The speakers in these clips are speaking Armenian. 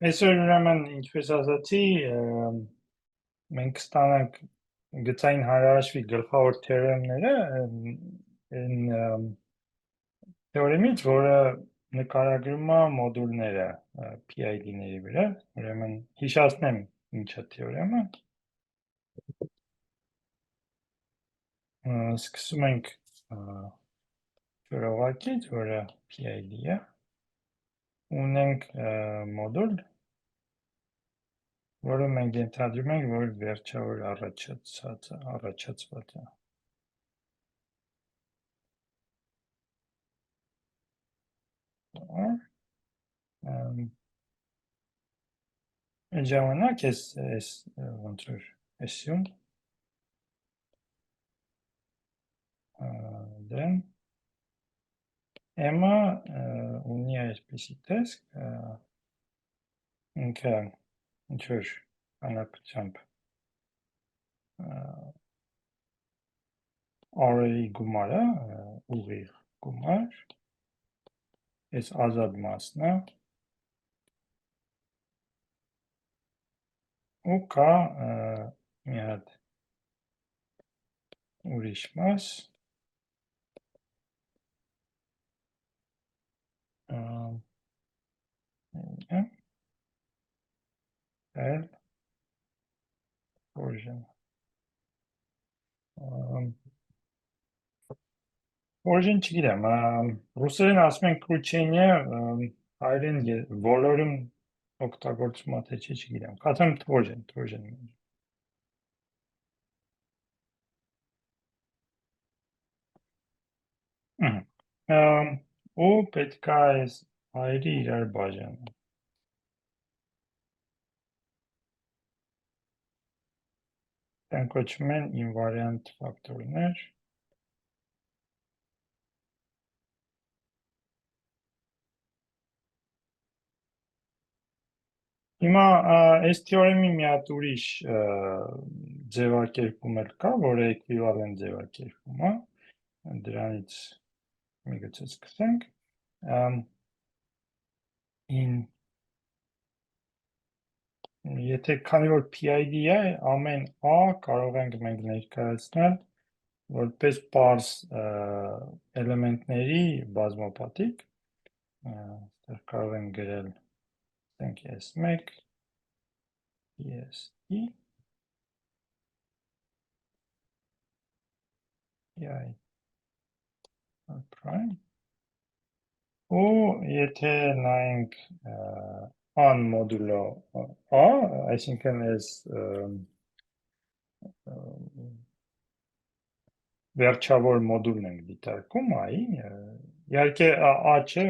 Այսօր ուրեմն ինչպես ասացի, մենք կստանանք գծային հարաշվի գլխավոր թեորեմները այն թեորեմից, որը նկարագրում է մոդուլները PID-ների վրա, ուրեմն հիշացնեմ ինչ է թեորեմը։ Սկսում ենք չորողակից, որը PID է, ունենք մոդուլ, որը մենք ենթադրում ենք, որ վերջավոր առաջացված է։ Այն ժամանակ ես ոնց որ assume then Emma ունի այսպիսի տեսք ինքը ինչ որանակությամբ array գումարը ուղիղ գումար այս ազատ մասն է ու կա մի հատ ուրիշ մաս Origin Origin չգիտեմ, ռուսերեն ասում են կրուչենյա, հայերեն ոլորում օգտագործում թե չի չգիտեմ, կացեմ Trojan ու պետք է այս հայերի իրար բաժանը Դրանք կոչվում են invariant ֆակտորներ Հիմա այս թեորեմի մի հատ ուրիշ ձևակերպում էլ կա, որը էկվիվալենտ ձևակերպում է, դրանից միգուցե սկսենք, եթե քանի որ PID է, ամեն A կարող ենք մենք ներկայացնել որպես պարզ էլեմենտների բազմապատիկ, կարող ենք գրել Thank you, S1, ESE, EI, prime, ու եթե նայենք an modulo A, այսինքն այս վերջավոր մոդուլն ենք դիտարկում A-ի, իհարկե A չէ,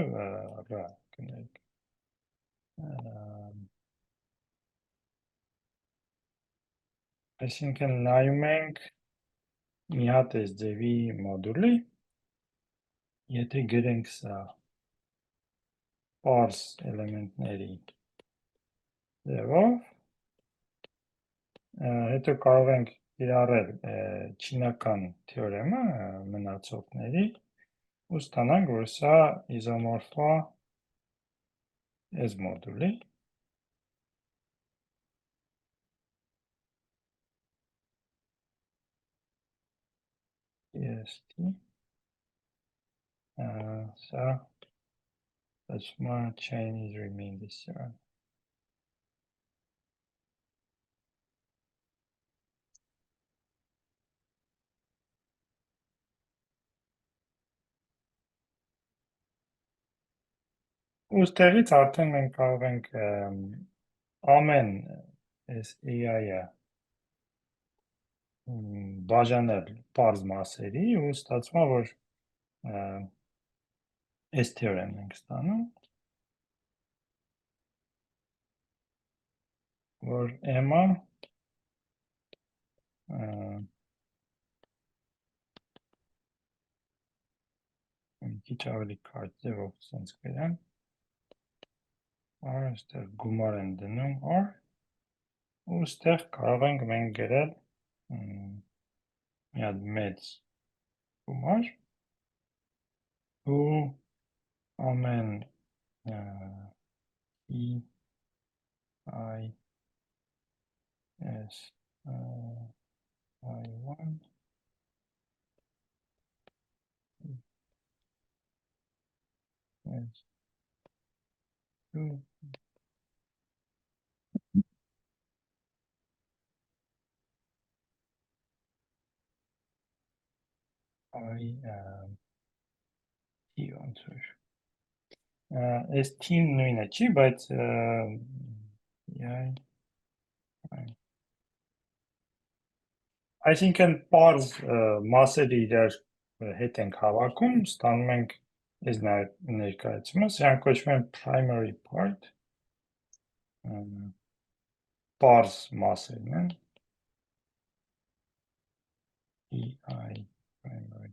ռ կներեք, այսինքն նայում ենք մի հատ այս ձևի մոդուլի, եթե գրենք սա պարզ էլեմենտների ձևով, հետո կարող ենք իրարել չինական թեորեմը մնացողների ու ստանանք, որ սա իզոմորֆա այս մոդուլի, EST, սա my chain is remain this one. Ուստեղից արդեն մենք կարող ենք ամեն այս AI-ը բաժանել պարզ մասերի ու ստացվում է, որ այս թեորեմն ենք ստանում, որ M-ը քիչ ավելի կարճ ձևով սենց գրեմ, այստեղ գումար են դնում R, ու ստեղ կարող ենք մենք գրել մի հատ մեծ գումար, ու ամեն I S I1 S2 I T1 sorry. Այս team նույնը չի, բայց այսինքն պարզ մասերը իրար հետ ենք հավաքում, ստանում ենք այս ներկայացումը, սրանք կոչվում են primary part, պարզ մասերն են, EI primary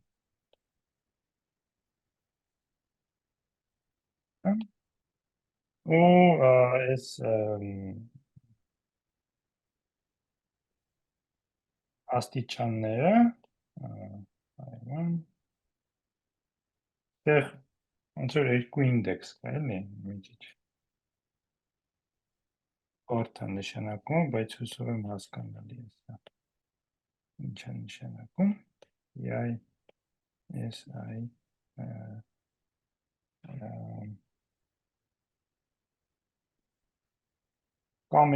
ու այս աստիճանները այման տեղ ոնց որ երկու ինդեքս կա էլի մի քիչ օրդ է նշանակում, բայց հուսով եմ հասկանալի է սա ինչ է նշանակում EI SI կամ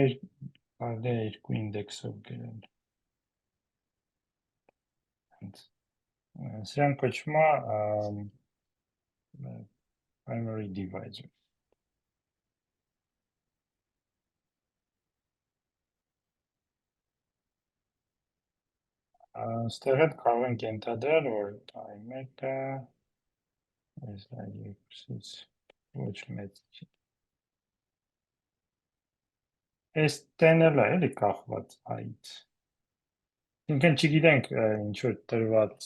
կարելի է երկու ինդեքսով գրել սրանք կոչվում է primary divisor Ստեղ հետ կարող ենք ենթադրել, որ i1-ը այս i2-ից ոչ մեծ չի։ Այս տենել է էլի կախված i-ից։ Ինքն չգիտենք ինչ որ տրված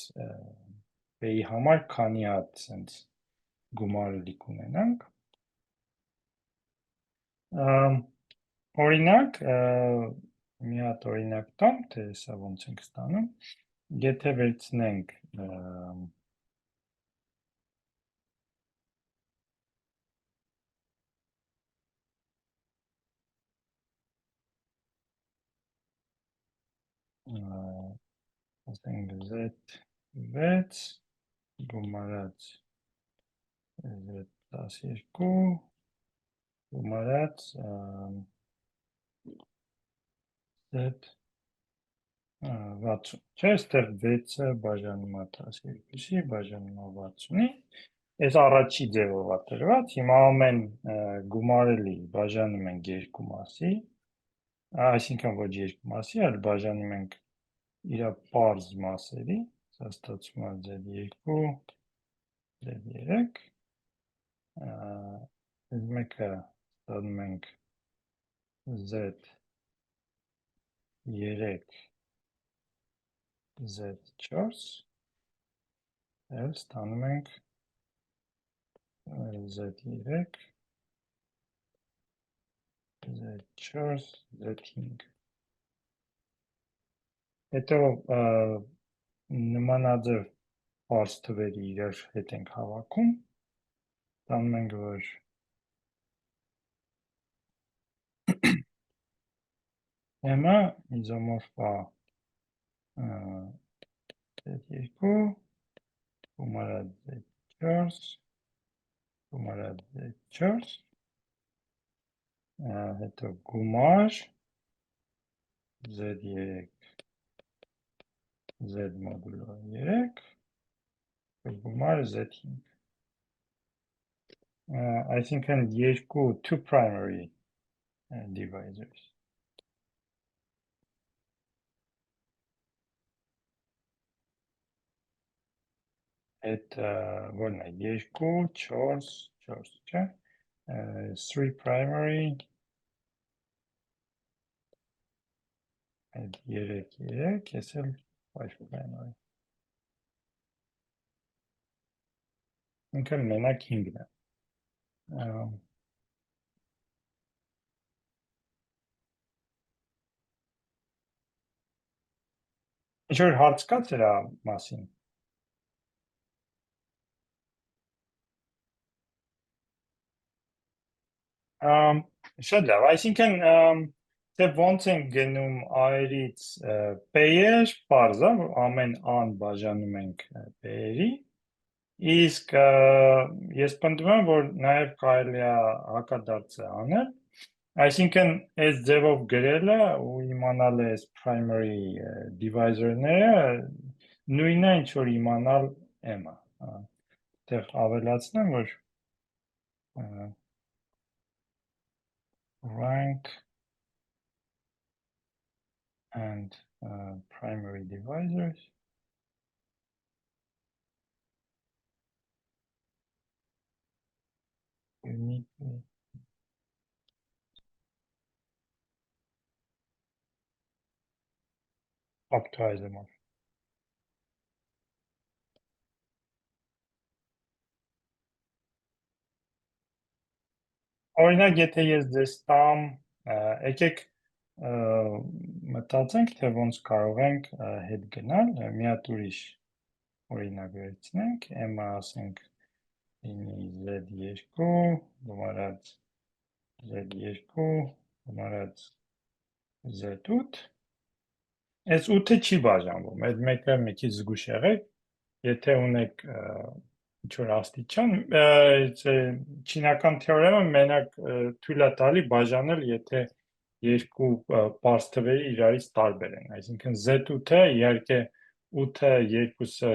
b-ի համար քանի հատ սենց գումարելիք ունենանք։ Օրինակ, մի հատ օրինակ տամ, թե սա ոնց ենք ստանում, եթե վերցնենք ասենք Z6 գումարած Z12 գումարած Z60 չէ, ստեղ 6-ը բաժանում է 12-ի, բաժանում է 60-ի, այս առաջի ձևով է տրված, հիմա ամեն գումարելի բաժանում ենք երկու մասի, այսինքն ոչ երկու մասի, այլ բաժանում ենք իր պարզ մասերի, սա ստացվում է Z2, Z3, այս մեկը ստանում ենք Z3, Z4, և ստանում ենք Z3, Z4, Z5։ Հետո նմանաձև պարզ թվերի իրար հետ ենք հավաքում, ստանում ենք, որ M-ը իզոմորֆ է Z2, գումարած Z4, գումարած Z4, հետո գումար Z3, Z մոդուլո 3, գումար Z5։ Այսինքն two primary divisors։ Այդ որն է 2, 4, 4, չէ, 3 primary, այդ 3, 3, ես էլ 5 primary։ Ինքն մենակ 5-ն է։ Ինչ-որ հարց կա դրա մասին։ Շատ լավ, այսինքն թե ոնց են գնում A-երից P-եր, պարզ է, որ ամեն A-ն բաժանում ենք P-երի, իսկ ես պնդում եմ, որ նաև կարելի է հակադարձը անել, այսինքն այս ձևով գրելը ու իմանալ այս primary divisor-ները նույնն է, ինչ որ իմանալ M-ը, դեռ ավելացնեմ, որ rank and primary divisors uniquely optimizable. Օրինակ, եթե ես ձեզ տամ, եկեք մտածենք, թե ոնց կարող ենք հետ գնալ, մի հատ ուրիշ օրինակ վերցնենք, M-ը ասենք լինի Z2, գումարած Z2, գումարած Z8, այս 8-ը չի բաժանվում, այդ մեկը մի քիչ զգուշ եղեք, եթե ունեք ինչ-որ աստիճան, չինական թեորեմը մենակ թույլ է տալի բաժանել, եթե երկու պարզ թվերի իրարից տարբեր են, այսինքն Z8-ը իհարկե 8-ը երկուսը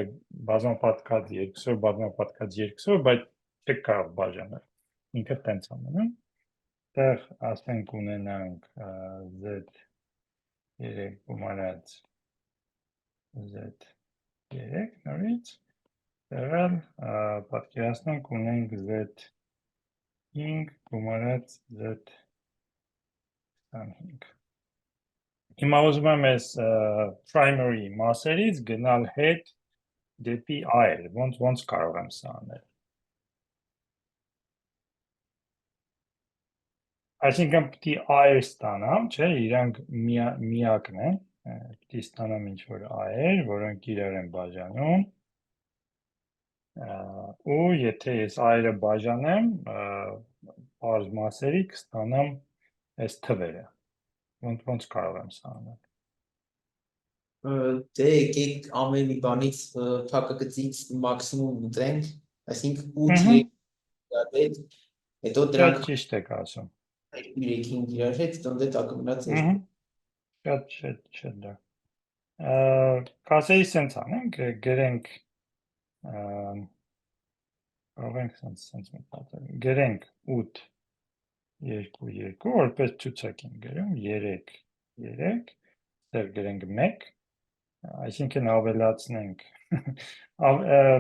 բազմապատկած երկուսով, բազմապատկած երկուսով, բայց չեք կարող բաժանել, ինքը տենց ամենում, տեղ ասենք ունենանք Z3 գումարած Z3 նորից, տեղալ պատկերացնենք ունենք Z5 գումարած Z25 Հիմա ուզում եմ այս primary մասերից գնալ հետ դեպի այլ, ոնց կարող եմ սա անել։ Այսինքն պիտի այր ստանամ, չէ, իրանք միակն են, պիտի ստանամ ինչ-որ այր, որոնք իրար են բաժանում, ու եթե ես այրը բաժանեմ, պարզ մասերի կստանամ այս թվերը, ոնց կարող եմ սա անել։ Դե եկեք ամեն մի բանից փակագծից մաքսիմում ընտրենք, այսինքն 8 3 հետո դրանք ճիշտ եք ասում։ 3-ին իրար հետ տոնդե տակը մնաց Շատ կասեի սենց անենք, գրենք կարող ենք սենց մտածել, գրենք 8 2 2, որպես ցուցակ ենք գրում 3 3, դեռ գրենք 1, այսինքն ավելացնենք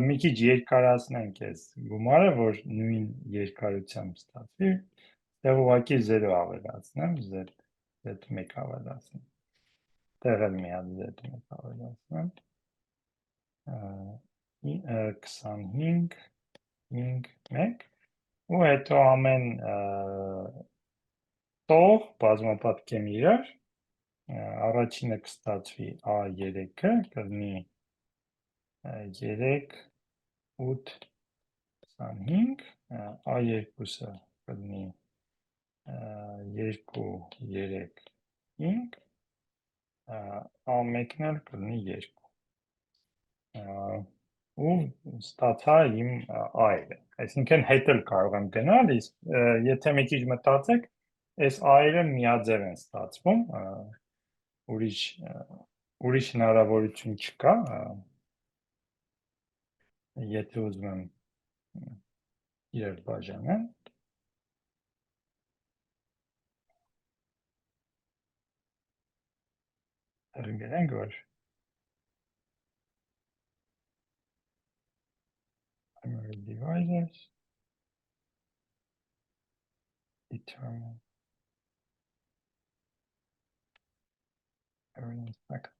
մի քիչ երկարացնենք այս գումարը, որ նույն երկարությամբ ստացվի, դեռ ուղղակի 0 ավելացնեմ, Z1 ավելացնեմ, դեռ էլ մի հատ Z1 ավելացնեմ, 25, 5, 1, ու հետո ամեն տող բազմապատկեմ իրար, առաջինը կստացվի A3-ը, կլինի 3, 8, 25, A2-ը կլինի 2, 3, 5, A1-ն էլ կլինի 2, ու ստացա իմ այրը, այսինքն հետ էլ կարող եմ գնալ, իսկ եթե մի քիչ մտածեք, այս այրը միաձև են ստացվում, ուրիշ հնարավորություն չկա, եթե ուզում եմ իրար բաժանեմ, գրենք, որ primary divisors determine variance factor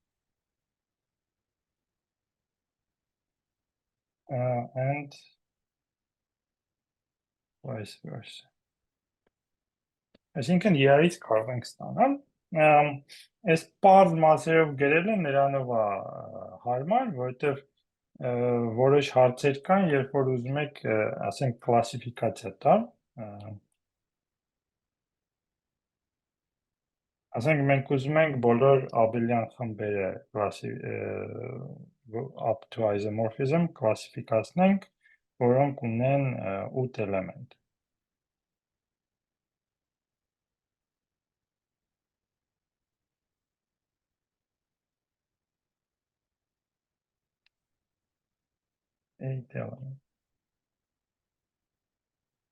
and vice versa. Այսինքն իրարից կարող ենք ստանալ, այս պարզ մասերով գրելը նրանով է հարմար, որովհետև որոշ հարցեր կան, երբ որ ուզում եք, ասենք, կլասիֆիկացիա տալ, ասենք մենք ուզում ենք բոլոր abelian խմբերը up to isomorphism կլասիֆիկացնենք, որոնք ունեն 8 էլեմենտ։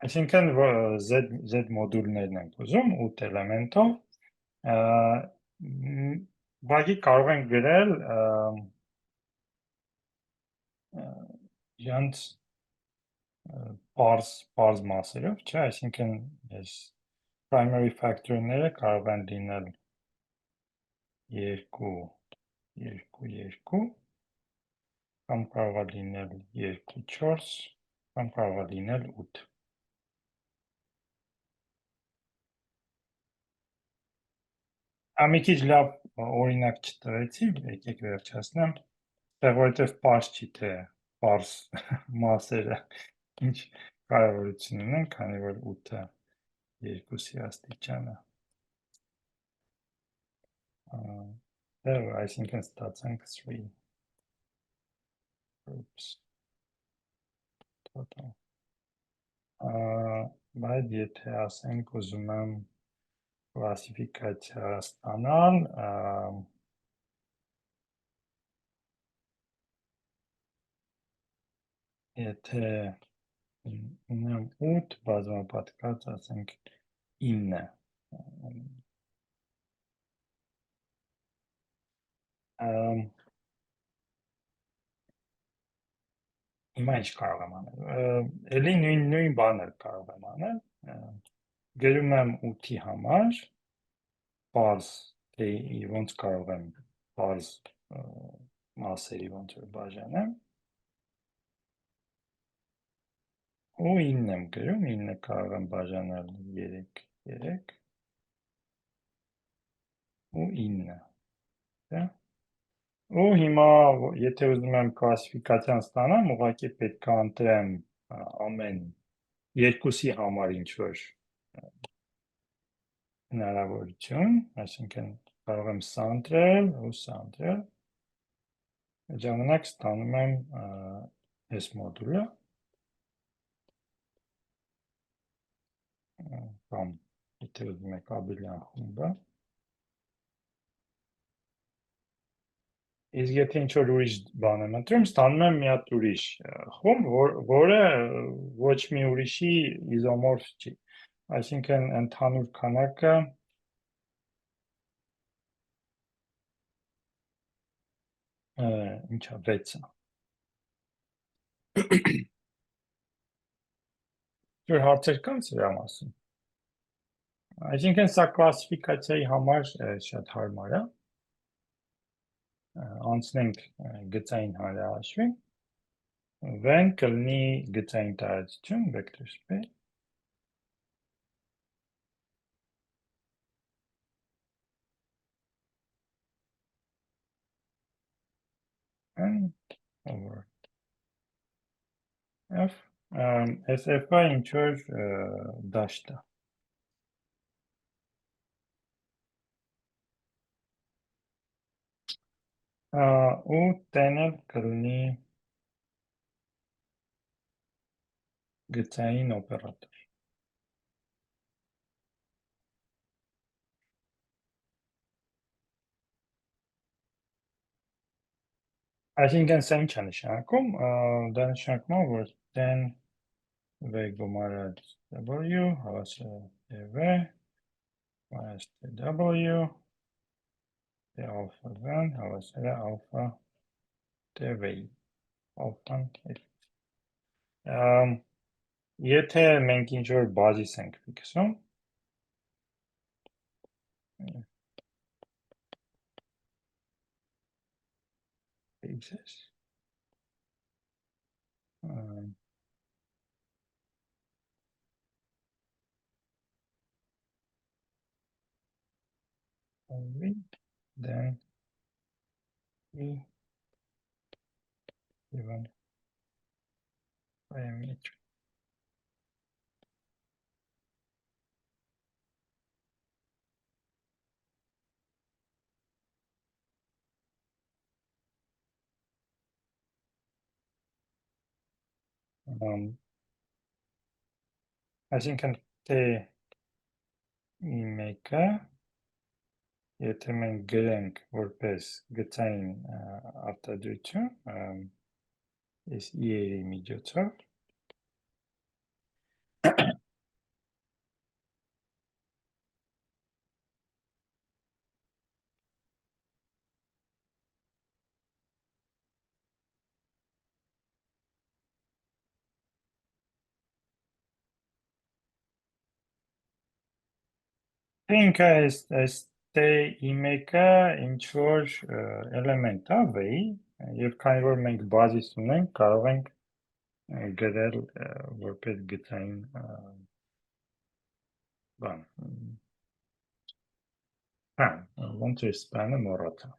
Այսինքն Z մոդուլներն ենք ուզում 8 էլեմենտով, բակի կարող ենք գրել իրանց պարզ մասերով, չէ, այսինքն ես primary factor-ները կարող են լինել 2, 2, 2, կամ կարող է լինել 2, 4, կամ կարող է լինել 8։ Մի քիչ լավ օրինակ չտվեցի, եկեք վերջացնեմ, որովհետև պարզ չի, թե պարզ մասերը ինչ կարևորություն ունեն, քանի որ 8-ը 2-ի աստիճանը։ Այսինքն ստացանք 3 groups total։ Բայց եթե ասենք ուզում եմ կլասիֆիկացիա ստանալ, եթե ունեմ 8 բազմապատկած, ասենք 9։ Հիմա ինչ կարող եմ անել։ Էլի նույն բանը կարող եմ անել։ Գրում եմ 8-ի համար, պարզ, թե ոնց կարող եմ պարզ մասերի ոնց որ բաժանեմ։ Ու 9 եմ գրում, 9 կարող եմ բաժանել 3, 3 ու 9։ Ու հիմա, եթե ուզում եմ կլասիֆիկացիան ստանամ, ուղղակի պետք է ընտրեմ ամեն երկուսի համար ինչ-որ հնարավորություն, այսինքն կարող եմ սա ընտրել ու սա ընտրել, ժամանակ ստանում եմ այս մոդուլը, կամ եթե ուզում եք abelian խումբը, իսկ եթե ինչ-որ ուրիշ բան եմ ընտրում, ստանում եմ մի հատ ուրիշ խումբ, որը ոչ մի ուրիշի իզոմորֆ չի, այսինքն ընդհանուր քանակը ինչա 6-ը։ Որ հարցեր կան սրա մասին։ Այսինքն սա կլասիֆիկացիայի համար շատ հարմար է։ Անցնենք գծային հանրահաշվին, վեն կլինի գծային տարածություն, վեկտոր space, n over f, այս f-ը ինչ-որ դաշտ է։ Ու տենը կլինի գծային օպերատոր։ Այսինքն սա ինչ է նշանակում, դա նշանակում է, որ տեն v գումարած w հավասար է v, minus w, alpha v հավասար է alpha v-ի, alpha-ն եթե մենք ինչ-որ բազիս ենք ֆիքսում, ֆիքսես, then we given parameter. Այսինքն թե իմեկը եթե մենք գրենք որպես գծային արտադրություն այս իերի միջոցով ինքը այս թե իմեկը ինչ-որ էլեմենտ է վեի և քանի որ մենք բազիս ունենք կարող ենք գրել որպես գծային բան ոնց է սպանը մոռացա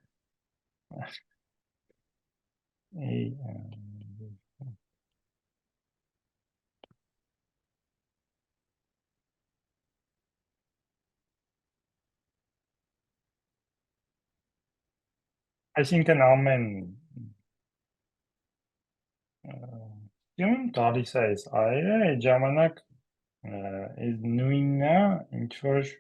այսինքն ամեն տալիս է այս այրը այդ ժամանակ այս նույնն է ինչ-որ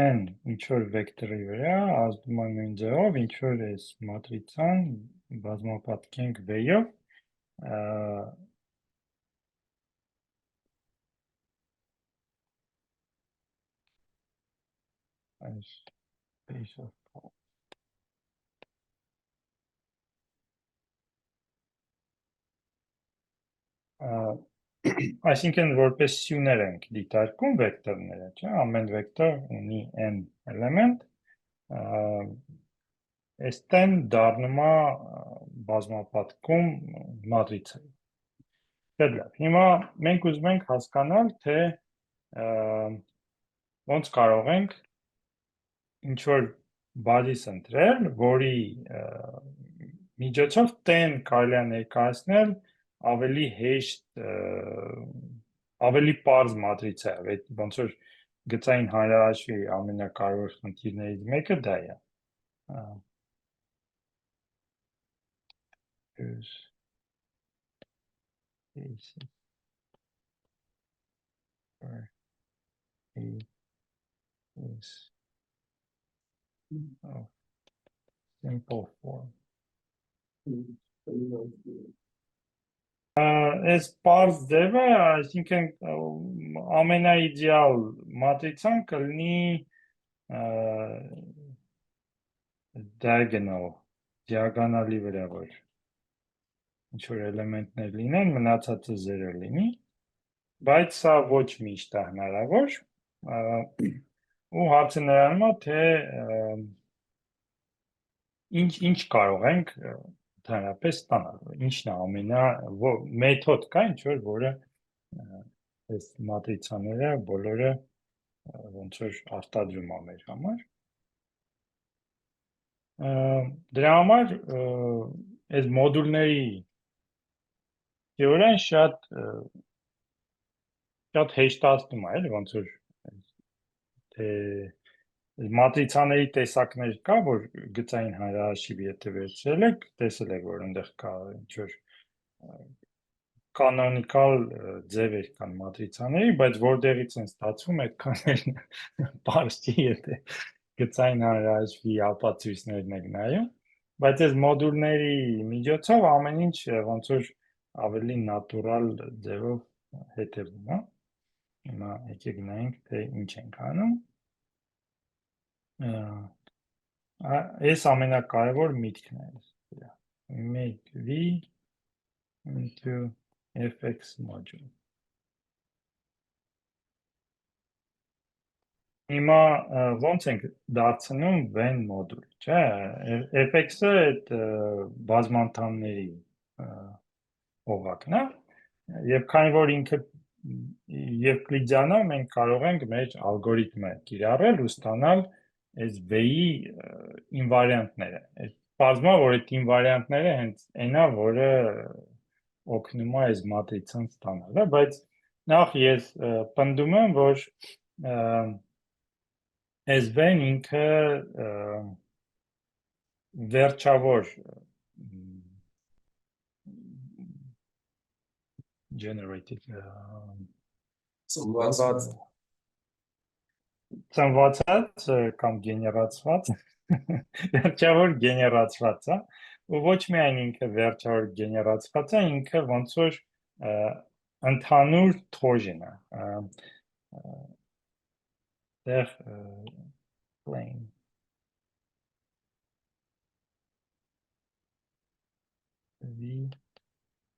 n ինչ-որ վեկտորի վրա ազդում է նույն ձևով ինչ-որ այս մատրիցան բազմապատկենք v-ով այս space of այսինքն որպես սյուներ ենք դիտարկում վեկտորները, չէ՞, ամեն վեկտոր ունի n էլեմենտ, այստեն դառնում է բազմապատկում մատրիցայի։ Շատ լավ։ Հիմա մենք ուզում ենք հասկանալ, թե ոնց կարող ենք ինչ-որ բազիս ընտրել, որի միջոցով տեն կարելի է ներկայացնել ավելի հեշտ ավելի պարզ մատրիցա է, ոնց որ գծային հանրահաշվի ամենակարևոր խնդիրներից մեկը դա է։ Simple form. Այս պարզ ձևը, այսինքն ամենաիդեալ մատրիցան կլինի diagonal, դիագոնալի վրա, որ ինչ-որ էլեմենտներ լինեն, մնացածը 0 լինի, բայց սա ոչ միշտ է հնարավոր, ու հարցը նրանում է, թե ինչ կարող ենք ընդհանրապես ստանալ, ինչն է մեթոդ կա ինչ-որ, որը այս մատրիցաները բոլորը ոնց որ արտադրում է մեր համար։ Դրա համար այս մոդուլների թեորիան շատ հեշտացնում է, ոնց որ թե մատրիցաների տեսակներ կա, որ գծային հանրահաշիվ եթե վերցրել եք, տեսել եք, որ այնտեղ կա ինչ-որ կանոնիկալ ձևեր կան մատրիցաների, բայց որտեղից են ստացվում, այդքան պարզ չի, եթե գծային հանրահաշվի ապացույցներն եք նայում, բայց այս մոդուլների միջոցով ամեն ինչ ոնց որ ավելի նատուրալ ձևով հետևում է։ Հիմա եկեք նայենք, թե ինչ ենք անում։ Այս ամենակարևոր միտքն է, make v into fx module։ Հիմա ոնց ենք դարձնում v-ն մոդուլ, չէ, fx-ը այդ բազմանդամների օղակն է, և քանի որ ինքը Եվկլիդյան է, մենք կարող ենք մեր ալգորիթմը կիրառել ու ստանալ այս v-ի ինվարիանտները։ Պարզվում է, որ այդ ինվարիանտները հենց այն է, որը օգնում է այս մատրիցան ստանալը, բայց նախ ես պնդում եմ, որ այս v-ն ինքը վերջավոր generated ծնվածած կամ գեներացված վերջավոր գեներացված է ու ոչ միայն ինքը վերջավոր գեներացված է ինքը ոնց որ ընդհանուր թոժին է դեր plain v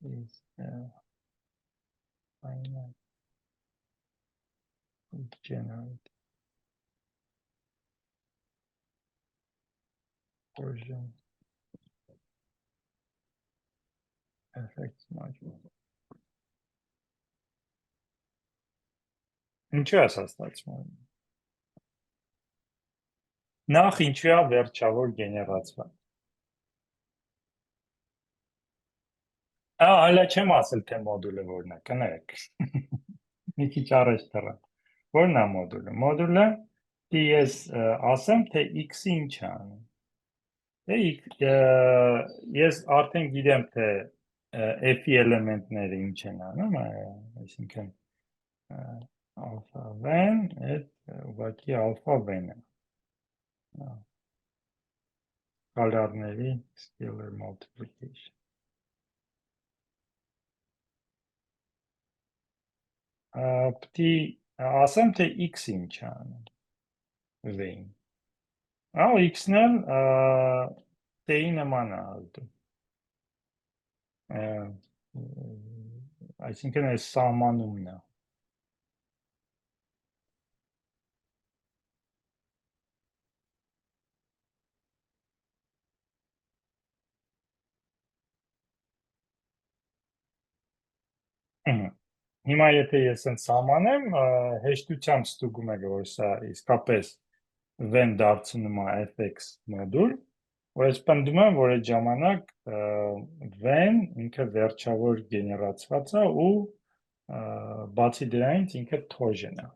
is finite generate version effects module ինչու է սա ստացվում նախ ինչու է վերջավոր գեներացված հələ չեմ ասել թե մոդուլը որն է կներեք մի քիչ առաջ դեռ որն է մոդուլը ես ասեմ թե x-ը ինչ է անում ես արդեն գիտեմ թե f-ի էլեմենտները ինչ են անում այսինքն alpha v-ն այդ ուղղակի alpha v-ն է գալարների scalar multiplication պտի ասեմ թե x ինչ է անում v-ին x-ն էլ t-ի նման է ազդում այսինքն այս սահմանումն է Հիմա եթե ես են սահմանեմ, հեշտությամբ ստուգում եք, որ սա իսկապես v-ն դարձնում է fx մոդուլ, որ ես պնդում եմ, որ այդ ժամանակ v-ն ինքը վերջավոր գեներացված է ու բացի դրանից ինքը թոժեն է։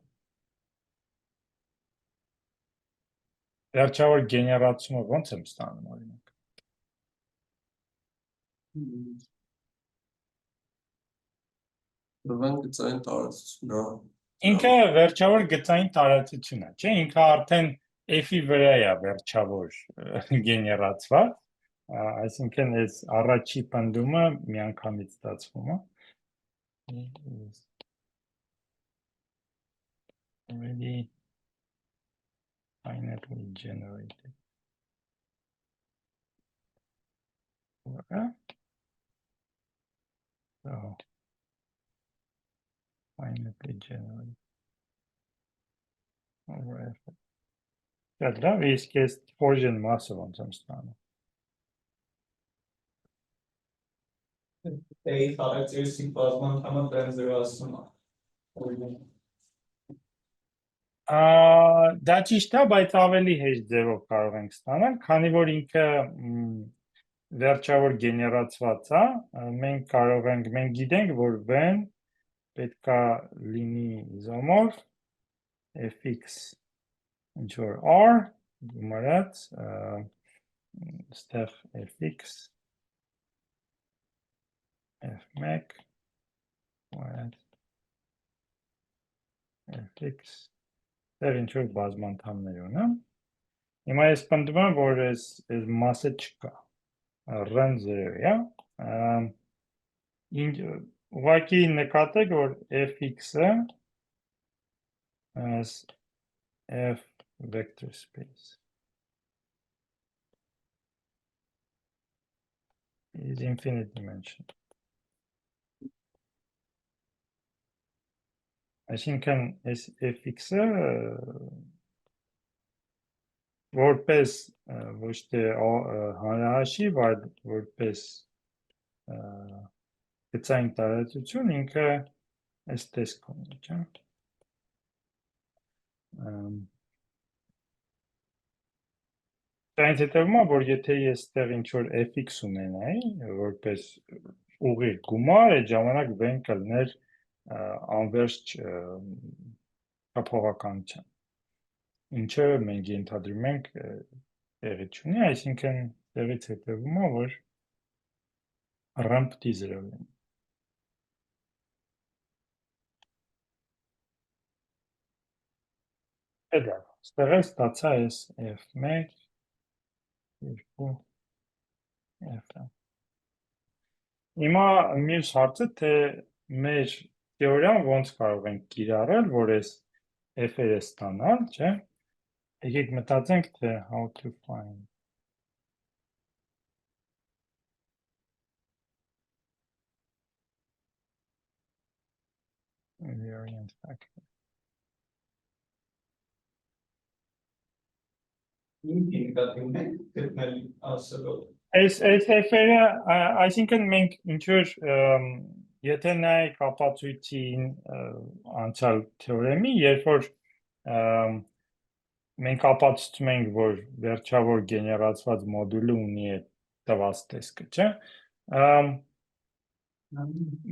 Վերջավոր գեներացումը ոնց եմ ստանում օրինակ։ Վեն գծային տարածություն է։ Ինքը վերջավոր գծային տարածություն է, չէ՞, ինքը արդեն f-ի վրա է վերջավոր գեներացված, այսինքն այս առաջի պնդումը միանգամից ստացվում է։ Already finitely generated. So finitely generated. Դա իսկ այս Forgen մասը ոնց եմ ստանում։ Ei характеристիկ բազմանդամը բենզերացում է։ Դա ճիշտ է, բայց ավելի հեշտ ձևով կարող ենք ստանալ, քանի որ ինքը վերջավոր գեներացված է, մենք գիտենք, որ v-ն պետք է լինի isomorph fx ինչ որ r գումարած ստեղ fx f1 գումարած fx դեր ինչ որ բազմանդամներ ունեմ հիմա ես պնդում եմ, որ այս մասը չկա r-ն 0 է ուղղակի նկատեք, որ fx-ը as f vector space is infinite dimension. Այսինքն այս fx-ը որպես ոչ թե հանրահաշիվ, այլ որպես գծային տարածություն ինքը այս տեսք ունի, չէ՞։ Դրանից հետևում է, որ եթե ես տեղ ինչ-որ fx ունենայի, որպես ուղիղ գումար, այդ ժամանակ v-ն կլներ անվերջ փոփոխականության։ Ինչը մենք ենթադրում ենք տեղի չունի, այսինքն տեղից հետևում է, որ r-ը պիտի 0 լինի։ Դա ստեղ էլ ստացա այս f1 2 f-ը։ Հիմա մյուս հարցը, թե մեր թեորիան ոնց կարող ենք կիրառել, որ այս f-երը ստանալ, չէ՞։ Եկեք մտածենք, թե how to find invariant factor. Ինչ նկատի ունենք գտնել ասելով։ Այս f-երը, այսինքն մենք ինչ որ եթե նայեք ապացույցին անցյալ թեորեմի, երբ որ մենք ապացուցում ենք, որ վերջավոր գեներացված մոդուլը ունի այդ տված տեսքը, չէ՞։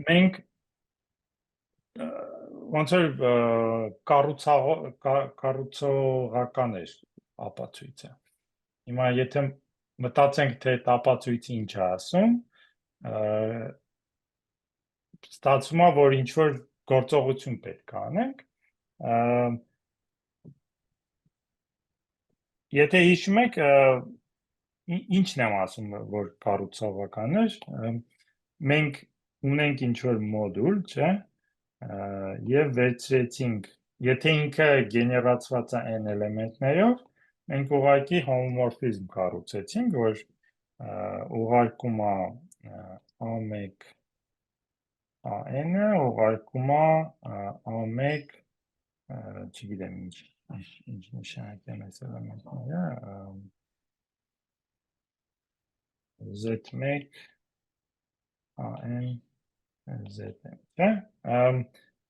Մենք ոնց որ կառուցողական էր ապացույցը։ Հիմա եթե մտածենք, թե այդ ապացույցը ինչ է ասում, ստացվում է, որ ինչ որ գործողություն պետք է անենք։ Եթե հիշում եք, ինչն եմ ասում, որ կառուցողական էր, մենք ունենք ինչ որ մոդուլ, չէ՞, եւ վերցրեցինք, եթե ինքը գեներացված է n էլեմենտներով, մենք ուղղակի հոմոմորֆիզմ կառուցեցինք, որ ուղարկում է a1 an-ը, ուղարկում է a1, չգիտեմ ինչ նշանակեմ այս էլեմենտները, z1 an zn, չէ՞։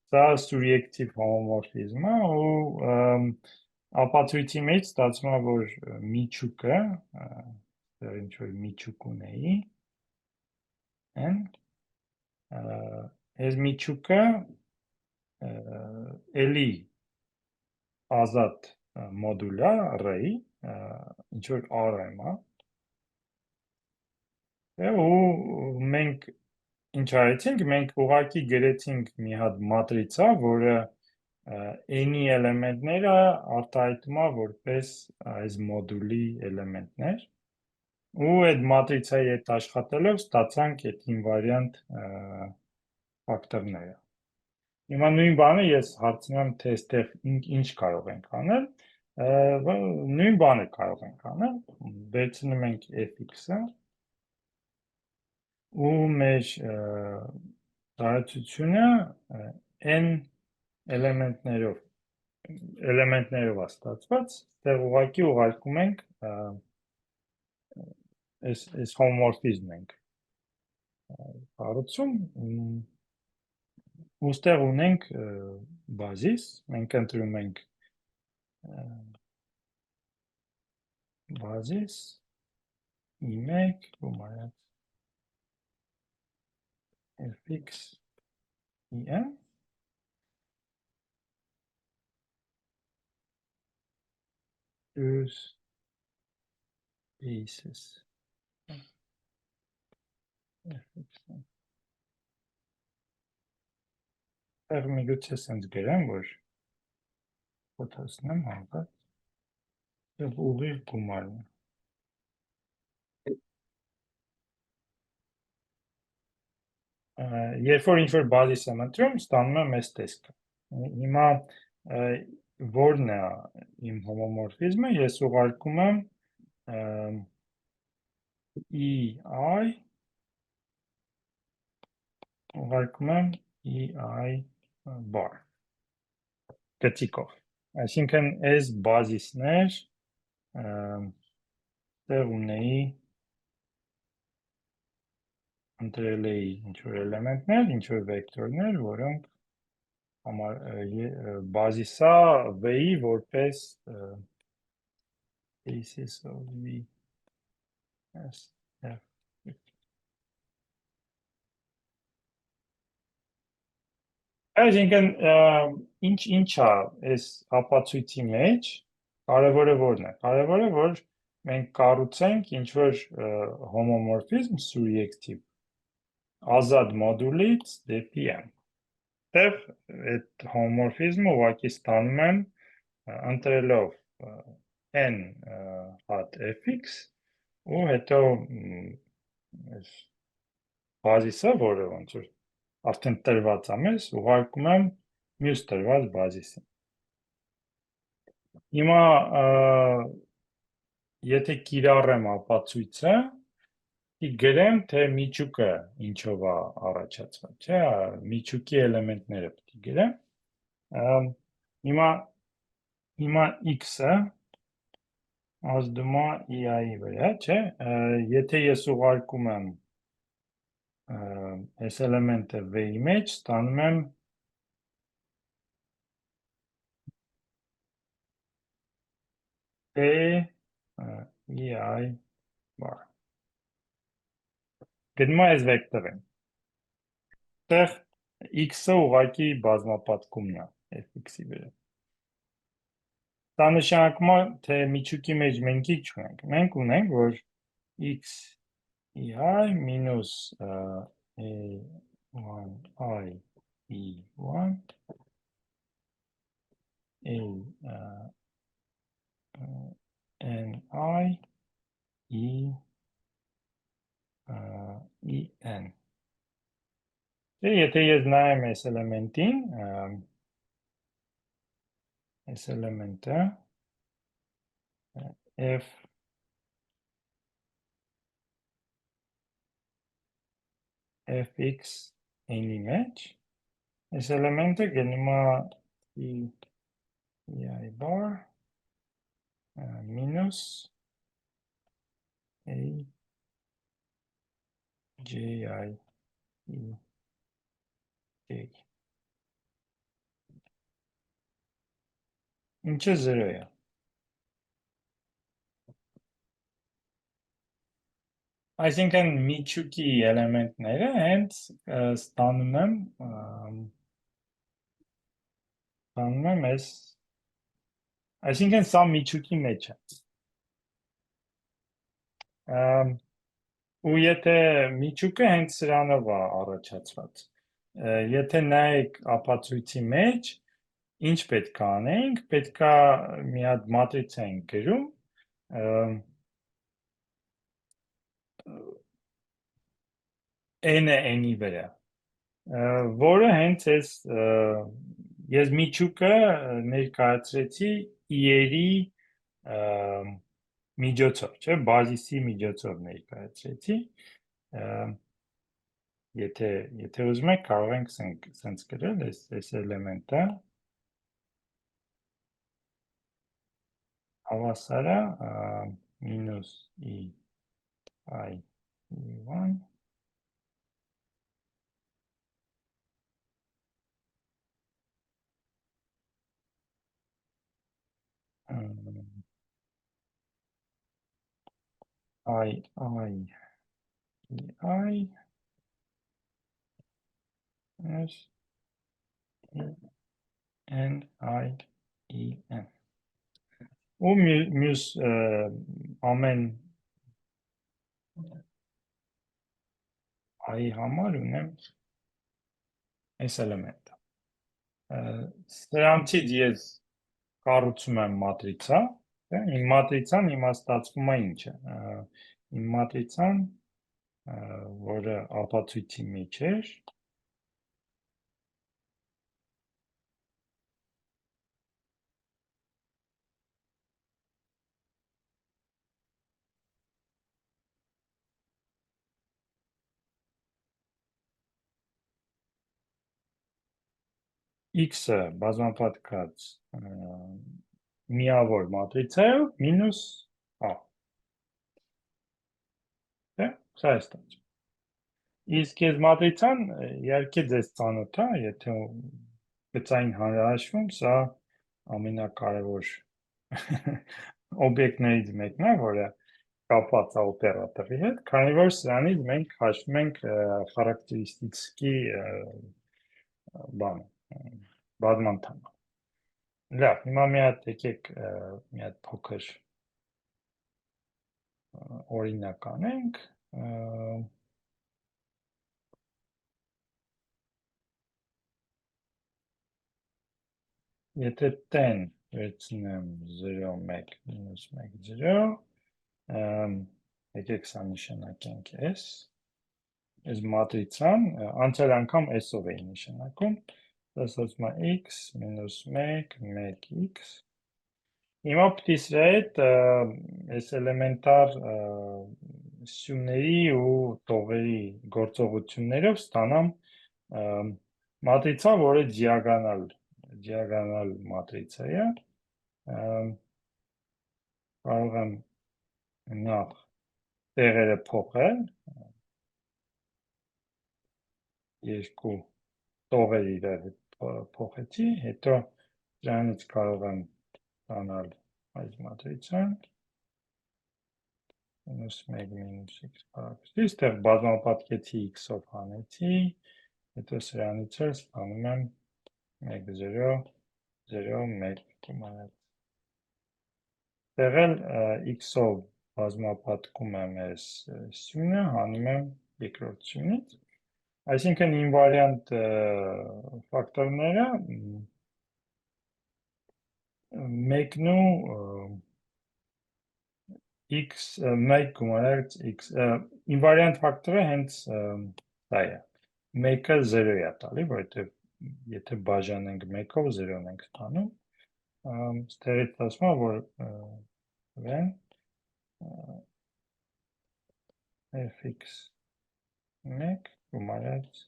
Սա սուբյեկտիվ հոմոմորֆիզմ է ու ապացույցի մեջ ստացվում է, որ միջուկը, դեռ ինչ որ միջուկ ունեի, n, այս միջուկը էլի ազատ մոդուլ է r-ի, ինչ որ rm է, ու մենք ինչ արեցինք, մենք ուղղակի գրեցինք մի հատ մատրիցա, որը n-ի էլեմենտները արտահայտում է որպես այս մոդուլի էլեմենտներ, ու այդ մատրիցայի հետ աշխատելով ստացանք այդ ինվարիանտ ֆակտորները։ Հիմա նույն բանը ես հարցնում եմ, թե այստեղ ինչ կարող ենք անել, նույն բանը կարող ենք անել, վերցնում ենք fx-ը, ու մեր տարածությունը n էլեմենտներով է ստացված, դեռ ուղղակի ուղարկում ենք այս հոմոմորֆիզմ ենք կառուցում, ու ստեղ ունենք բազիս, մենք ընտրում ենք բազիս i1 գումարած fx in plus basis fx-ը։ Այդտեղ միգուցե սենց գրեմ, որ փոթացնեմ հանկարծ եւ ուղիղ գումարում։ Երբ որ ինչ-որ բազիս եմ ընտրում, ստանում եմ այս տեսքը։ Հիմա որն է իմ հոմոմորֆիզմը, ես ուղարկում եմ ei bar գծիկով։ Այսինքն այս բազիսներ տեղ ունեի ընտրել էի ինչ-որ էլեմենտներ, ինչ-որ վեկտորներ, որոնք բազիսա v-ի որպես basis of v s f այսինքն ինչա այս ապացույցի մեջ կարևորը որն է։ Կարևորը որ մենք կառուցենք ինչ որ հոմոմորֆիզմ սուբյեկտիվ ազատ մոդուլից դեպի m։ Դեռ այդ հոմոմորֆիզմը ուղղակի ստանում եմ ընտրելով n հատ fx ու հետո այս բազիսը, որը ոնց որ արդեն տրված է մեզ, ուղարկում եմ մյուս տրված բազիսին։ Հիմա եթե կիրառեմ ապացույցը, գրեմ, թե միջուկը ինչով է առաջացված, չէ՞, միջուկի էլեմենտները պետք է գրեմ։ Հիմա x-ը ազդում է EI-ի վրա, չէ՞։ Եթե ես ուղարկում եմ այս էլեմենտը v-ի մեջ, ստանում եմ EI բառ։ Գնում է այս վեկտորին։ Այդտեղ x-ը ուղղակի բազմապատկումն է fx-ի վրա։ Դա նշանակում է, թե միջուկի մեջ մենք ինչ ունենք։ Մենք ունենք, որ x EI մինուս a1i e1 ni en։ Եթե ես նայեմ այս էլեմենտին, այս էլեմենտը fx n-ի մեջ, այս էլեմենտը գնում է ei bar մինուս ji j։ Ինչը 0 է։ Այսինքն միջուկի էլեմենտները հենց ստանում եմ այս, այսինքն սա միջուկի մեջ է։ Ու եթե միջուկը հենց սրանով է առաջացված։ Եթե նայեք ապացույցի մեջ, ինչ պետք է անենք, պետք է մի հատ մատրիցա ենք գրում, n-ը n-ի վրա, որը հենց այս ես միջուկը ներկայացրեցի e-երի միջոցով, չէ, բազիսի միջոցով ներկայացրեցի, եթե ուզում եք կարող ենք սենց գրել այս էլեմենտը, հավասարը մինուս ei e1 ei n-i-en։ Ու մյուս ամեն i համար ունեմ այս էլեմենտը։ Սրանցից ես կառուցում եմ մատրիցա, իմ մատրիցան հիմա ստացվում է ինչ է։ Իմ մատրիցան, որը ապացույցի մեջ էր, x-ը բազմապատկած միավոր մատրիցայով մինուս a։ Սա է ստացվում։ Իսկ այս մատրիցան իհարկե ձեզ ծանոթ է, եթե գծային հանրահաշվում, սա ամենակարևոր օբյեկտներից մեկն է, որը կապված է օպերատորի հետ, քանի որ սրանից մենք հաշվում ենք խարակտերիստիկի բանը, բազմանդամ։ Լավ, հիմա մի հատ եկեք մի հատ փոքր օրինակ անենք, եթե 10 վերցնեմ 0, 1, մինուս 1, 0, եկեք սա նշանակենք S, այս մատրիցան, անցյալ անգամ S-ով էի նշանակում, ասացում է x մինուս 1, 1x, հիմա պտի սրա հետ այս էլեմենտար սյունների ու տողերի գործողություններով ստանամ մատրիցա, որը diagonal matrica է, կարող եմ նախ տեղերը փոխել, երկու տողեր իրար փոխեցի, հետո դրանից կարող եմ ստանալ այս մատրիցան, մինուս 1 մինուս x բարձրի, ստեղ բազմապատկեցի x-ով հանեցի, հետո սրանից էլ ստանում եմ 1, 0, 0, 1 կումանալ։ Տեղել x-ով բազմապատկում եմ այս սյունը, հանում եմ երկրորդ սյունից, այսինքն ինվարիանտ ֆակտորները մեկն ու x, մեկ գումարած x, ինվարիանտ ֆակտորը հենց դա է, մեկը 0 է տալի, որովհետև եթե բաժանենք մեկով 0-ն ենք ստանում, ստեղից ասում է, որ when fx 1 գումարած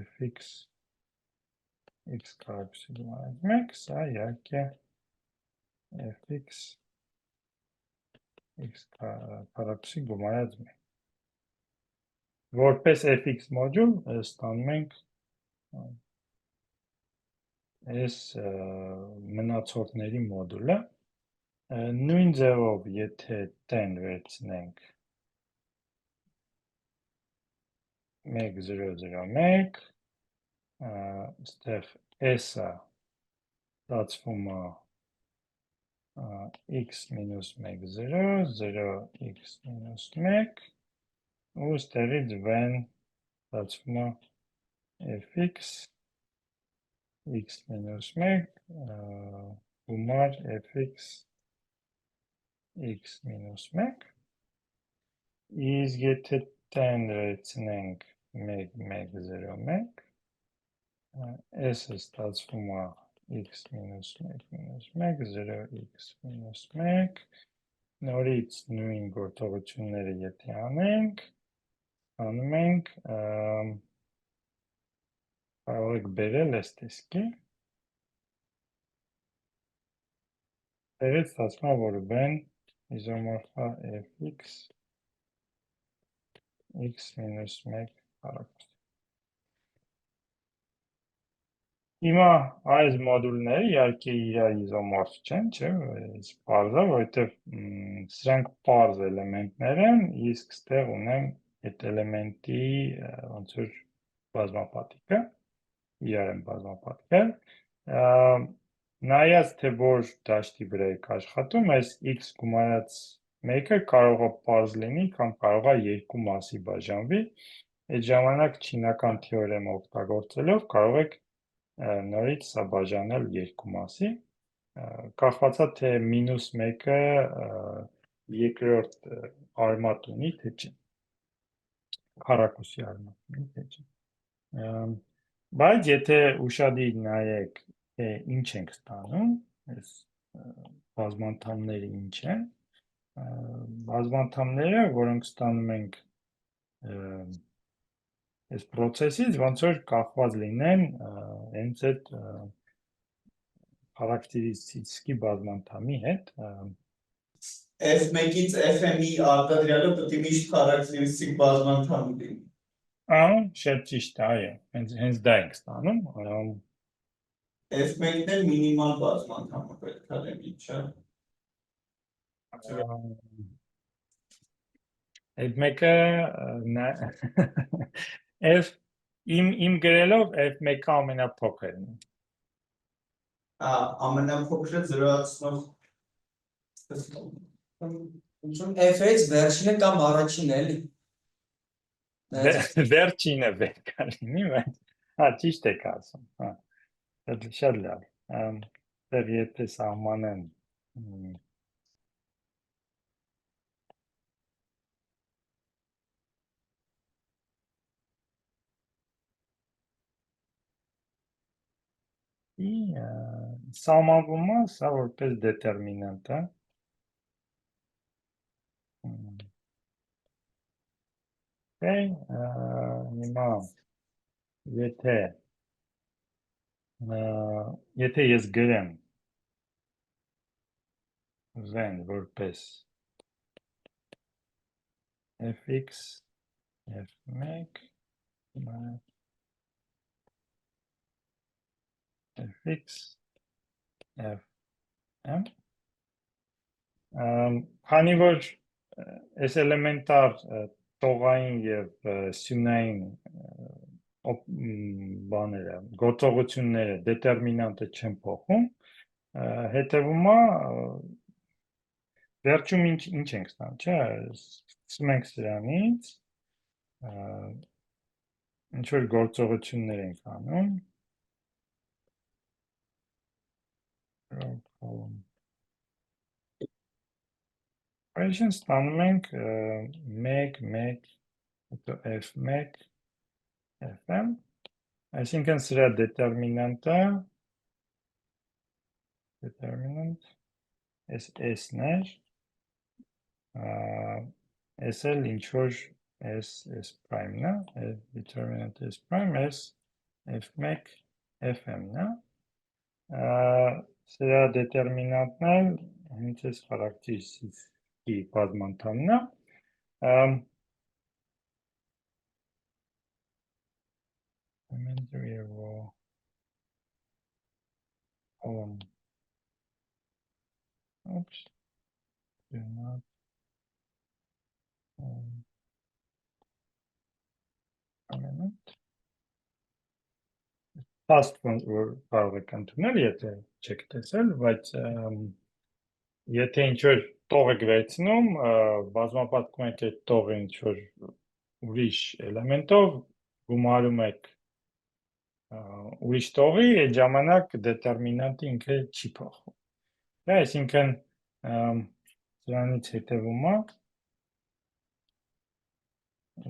fx x կարողսի գումարած 1, սա իհարկե fx x կարողսի գումարած 1։ Որպես fx մոդուլ ստանում ենք այս մնացորդների մոդուլը, նույն ձևով, եթե 10 վերցնենք 1, 0, 0, 1, ստեղ S-ը ստացվում է x մինուս 1, 0, 0, x մինուս 1, ու ստեղից when ստացվում է fx x մինուս 1 գումար fx x մինուս 1, իսկ եթե 10 վերցնենք 1, 1, 0, 1, S-ը ստացվում է x մինուս 1, մինուս 1, 0, x մինուս 1, նորից նույն գործողությունները եթե անենք, անում ենք, կարող եք բերել այս տեսքի, տեղից ստացվում է, որ when isomorpha fx x մինուս 1 հարակոս։ Հիմա այս մոդուլները իհարկե իրար իզոմորֆ չեն, չէ, պարզ է, որովհետև սրանք պարզ էլեմենտներ են, իսկ ստեղ ունեմ այդ էլեմենտի ոնց որ բազմապատիկը, իրար են բազմապատկել, նայած թե որ դաշտի վրա եք աշխատում, այս x գումարած մեկը կարող է պարզ լինի, կամ կարող է երկու մասի բաժանվի, այդ ժամանակ չինական թեորեմը օգտագործելով կարող եք նորից սա բաժանել երկու մասի, կախվածա թե մինուս մեկը երկրորդ արմատ ունի, թե չէ, քառակուսի արմատ ունի, թե չէ, բայց եթե ուշադիր նայեք, թե ինչ ենք ստանում, այս բազմանդամները ինչ են, բազմանդամները, որոնք ստանում ենք այս պրոցեսից ոնց որ կախված լինեն հենց այդ խարակտերիստիկի բազմանդամի հետ, F1-ից FM-ի արտադրյալը պետք է միշտ խարակտերիստիկ բազմանդամ լինի։ շատ ճիշտ է, այո, հենց դա ենք ստանում, F1-ն էլ մինիմալ բազմանդամը պետք է լինի, չէ՞։ այդ մեկը F Իմ գրելով F1-ը ամենափոքրն է։ Ամենափոքրը զրոացնող F-ից վերջինը կամ առաջինը էլի։ Վերջինը պետք է լինի, բայց ճիշտ եք ասում, հա։ Դա շատ լավ։ Դեռ եթե սահմանեն սահմանվում է սա որպես դետերմինանտ է։ Հիմա եթե ես գրեմ վեն որպես fx f1 fx fm քանի որ այս էլեմենտար տողային եւ սյունային բաները գործողությունները դետերմինանտը չեն փոխում հետևում է վերջում ինչ ենք ստանում չէ սկսում ենք սրանից ինչ որ գործողություններ ենք անում Operation ստանում ենք 1 հետո f1 fm այսինքն սրա դետերմինանտը s-ն էր s-ը ինչ որ s prime-ն է determinant s prime s f1 fm-ն է սրա դետերմինանտն էլ հենց այս խարակտերիստիկի բազմանդամն է Oops. Do not. A minute. Past որ կարող եք ընդունել, եթե չեք տեսել, բայց եթե ինչ-որ տող եք վերցնում, բազմապատկում եք այդ տողը ինչ-որ ուրիշ էլեմենտով, գումարում եք ուրիշ տողի, այդ ժամանակ դետերմինանտը ինքը չի փոխվում։ Այսինքն սրանից հետևում է,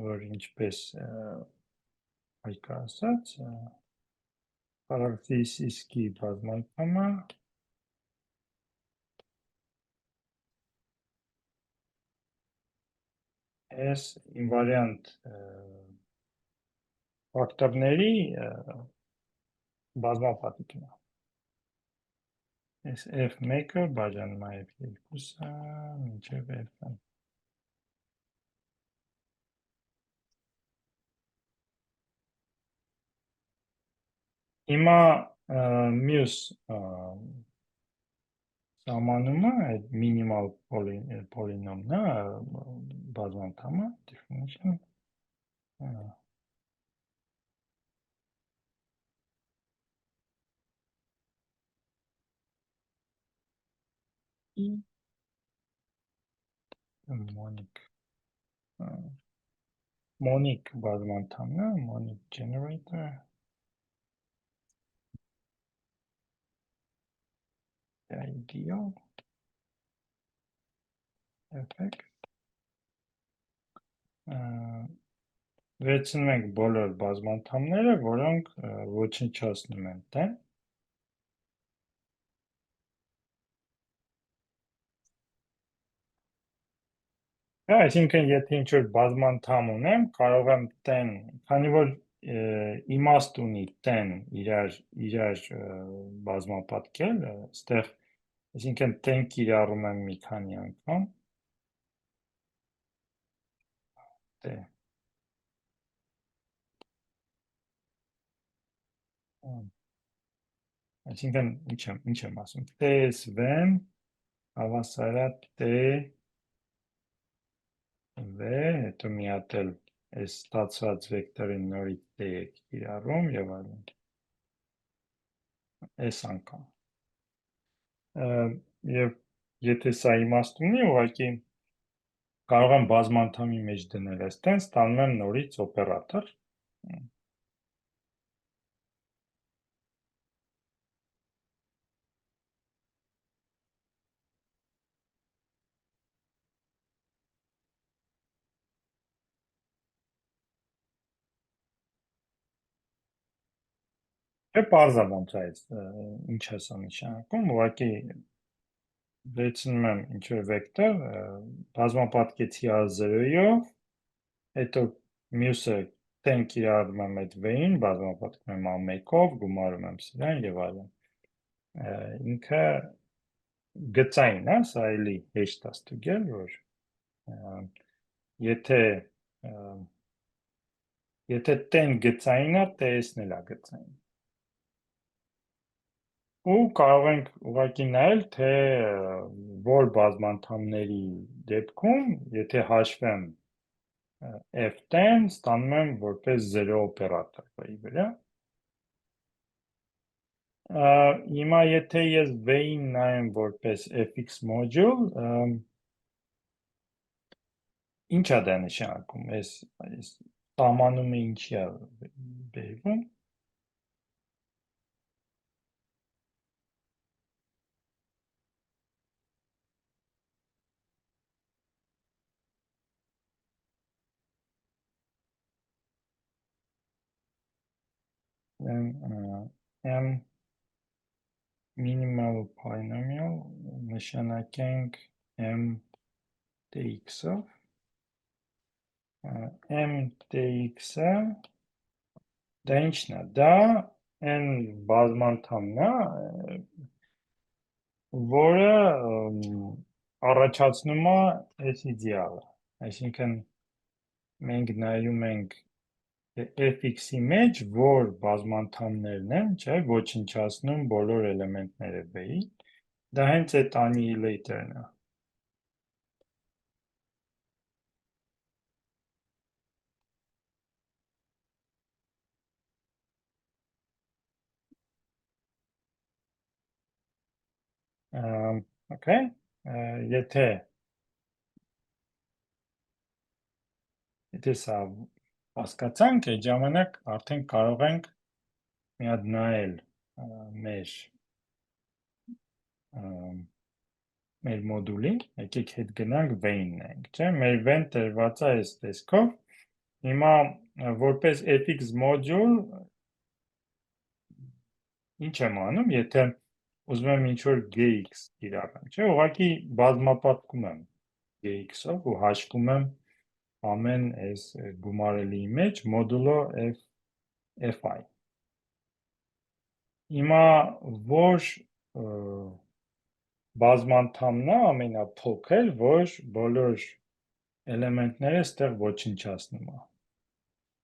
որ ինչպես հայկը ասաց, խարակտերիստիկի բազմանդամը S ինվարիանտ ֆակտորների բազմապատիկն է։ S f1-ը բաժանում է f2-ը մինչև f-ը։ Հիմա մյուս սահմանումը այդ մինիմալ պոլինոմն է, բազմանդամը, definition Monic բազմանդամն է, Monic generator ideal effect վերցնում ենք բոլոր բազմանդամները, որոնք ոչնչացնում են տեն այսինքն եթե ինչ-որ բազմանդամ ունեմ, կարող եմ տեն, քանի որ իմաստ ունի տեն իրար բազմապատկել, ստեղ այսինքն տեն կիրառում եմ մի քանի անգամ այսինքն ինչ եմ ասում TS-ն հավասար է T V հետո մի հատ էլ այս ստացված վեկտորին նորից D եք կիրառում եւ այլն։ Այս անգամ։ Եվ եթե սա իմաստ ունի, ուղղակի կարող եմ բազմանդամի մեջ դնել այստեղ, ստանում եմ նորից օպերատոր։ Է պարզ է ոնց է այս ինչ է սա նշանակում, ուղղակի վերցնում եմ ինչ-որ վեկտոր, բազմապատկեցի A0-ով, հետո մյուսը տեն կիրառում եմ այդ V-ին, բազմապատկում եմ A1-ով, գումարում եմ սրան եւ այլն։ Ինքը գծային է, սա էլի հեշտ է ստուգել, որ եթե տեն գծային է, TS-ն էլ է գծային։ Ու կարող ենք ուղղակի նայել, թե որ բազմանդամների դեպքում, եթե հաշվեմ F10, ստանում եմ որպես 0 օպերատոր V-ի վրա։ Հիմա եթե ես V-ին նայեմ որպես fx module, ինչ է դա նշանակում, այս սահմանումը ինչի է բերվում։ M minimal polynomial նշանակենք M dx-ով, M dx-ը դա ինչն է, դա այն բազմանդամն է, որը առաջացնում է այս իդեալը, այսինքն մենք նայում ենք fx-ի մեջ, որ բազմանդամներն են, չէ, ոչնչացնում բոլոր էլեմենտները V-ի, դա հենց այդ annihilator-ն է։ Okay, եթե սա հասկացանք, այդ ժամանակ արդեն կարող ենք մի հատ նայել մեր մոդուլին, եկեք հետ գնանք V-ին նայենք, չէ, մեր V-ն տրված է այս տեսքով, հիմա որպես fx module ինչ եմ անում, եթե ուզում եմ ինչ-որ gx կիրառեմ, չէ, ուղղակի բազմապատկում եմ gx-ով ու հաշվում եմ ամեն այս գումարելի մեջ մոդուլո fi։ Հիմա որ բազմանդամն է ամենափոքր, որ բոլոր էլեմենտները ստեղ ոչնչացնում է։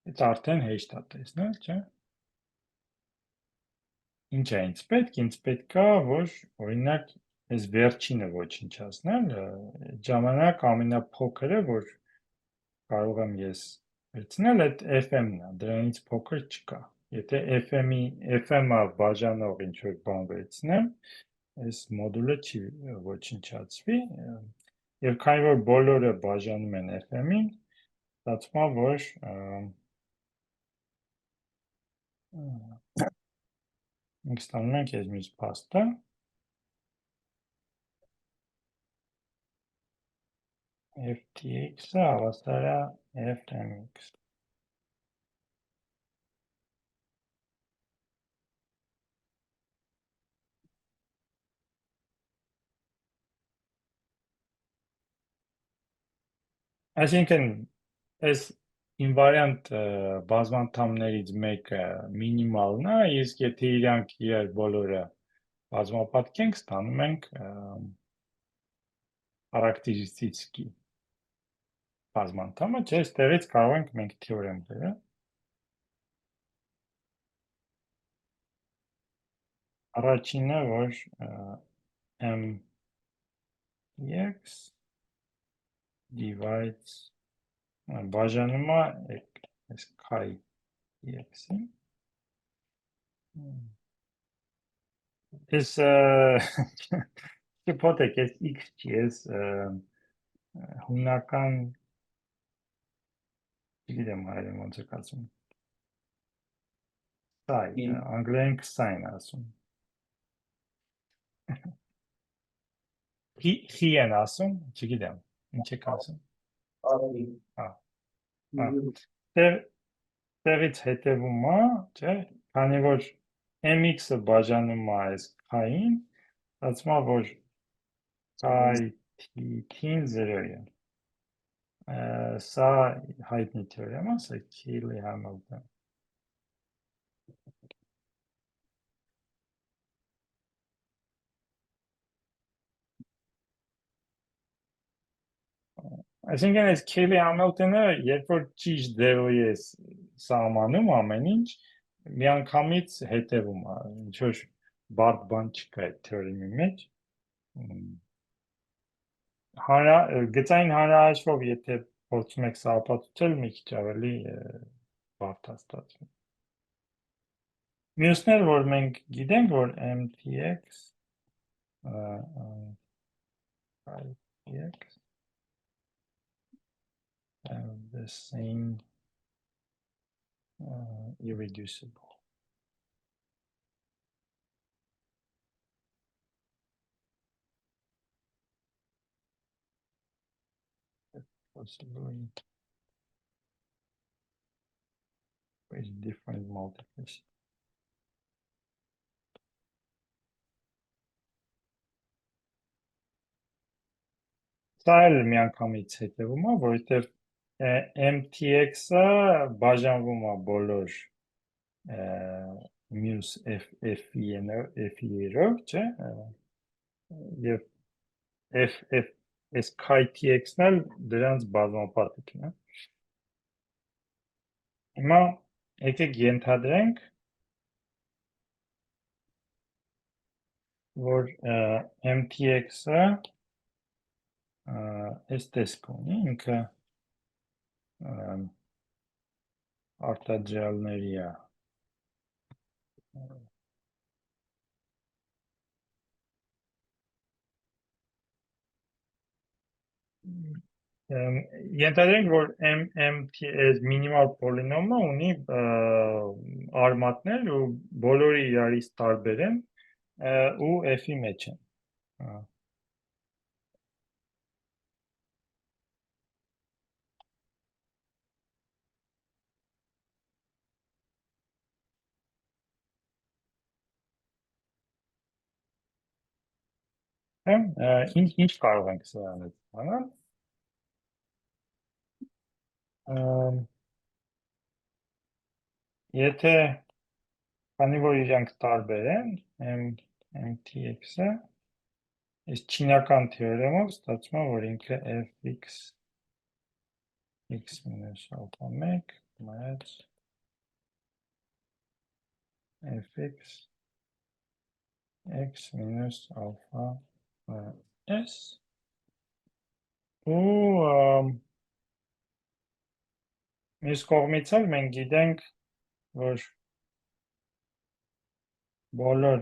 Այդ արդեն հեշտ է տեսնել, չէ։ Ինչ է ինձ պետք, որ օրինակ այս վերջինը ոչնչացնել, ժամանակ ամենափոքրը, որ կարող եմ ես վերցնել, այդ FM-ն է, դրանից փոքր չկա։ Եթե FM-ը բաժանող ինչ-որ բան վերցնեմ, այս մոդուլը չի ոչնչացվի, եւ քանի որ բոլորը բաժանում են FM-ին, ստացվում է, որ մենք ստանում ենք այս մյուս փաստը, ftx-ը հավասար է f(mx)։ Այսինքն, այս ինվարիանտ բազմանդամներից մեկը մինիմալն է, իսկ եթե իրանք իրար բոլորը բազմապատկենք, ստանում ենք характеристический բազմանդամը, չէ, այստեղից կարող ենք մենք թեորեմ դրել։ Առաջինը, որ mx divides բաժանում է այս քայ x-ին։ Այս չփոթեք, այս x չի, այս հունական չգիտեմ հայերեն ոնց է ասում։ Սայ, անգլերեն քսայն ասում։ Խի են ասում, չգիտեմ, ինչ եք ասում։ Արի։ Տեղից հետևում է, չէ, քանի որ mx-ը բաժանում է այս քային, ասում է, որ քայ t-ին 0 է։ Սա հայտնի թեորեմա, սա Քեյլի-Համիլտոն։ Այսինքն այս Քեյլի-Համիլտոնը, երբ որ ճիշտ ձևի է սահմանում ամեն ինչ, միանգամից հետևում է, ինչ որ բարդ բան չկա այդ թեորեմի մեջ։ Գծային հանրահաշվով, եթե փորձում եք սահապատուցել, մի քիչ ավելի բարդ է ստացվում։ Մյուսները, որ մենք գիտենք, որ mtx x have the same irreducible. Possibly with different multiplicity. Սա էլ միանգամից հետևում է, որովհետև mtx-ը բաժանվում է բոլոր մյուս f-երով, չէ, և այս քայ tx-ն էլ դրանց բազմապատիկն է։ Հիմա եկեք ենթադրենք, որ mtx-ը այս տեսք ունի, ինքը արտադրյալների է։ Ենթադրենք, որ մինիմալ պոլինոմը ունի արմատներ ու բոլորը իրարից տարբեր են ու f-ի մեջ են։ Ինչ կարող ենք սրանից անալ։ Եթե քանի որ իրանք տարբեր են, mtx-ը, այս չինական թեորեմով ստացվում է, որ ինքը fx x մինուս ալֆա 1 մայած fx x մինուս ալֆա s ու մյուս կողմից էլ մենք գիտենք, որ բոլոր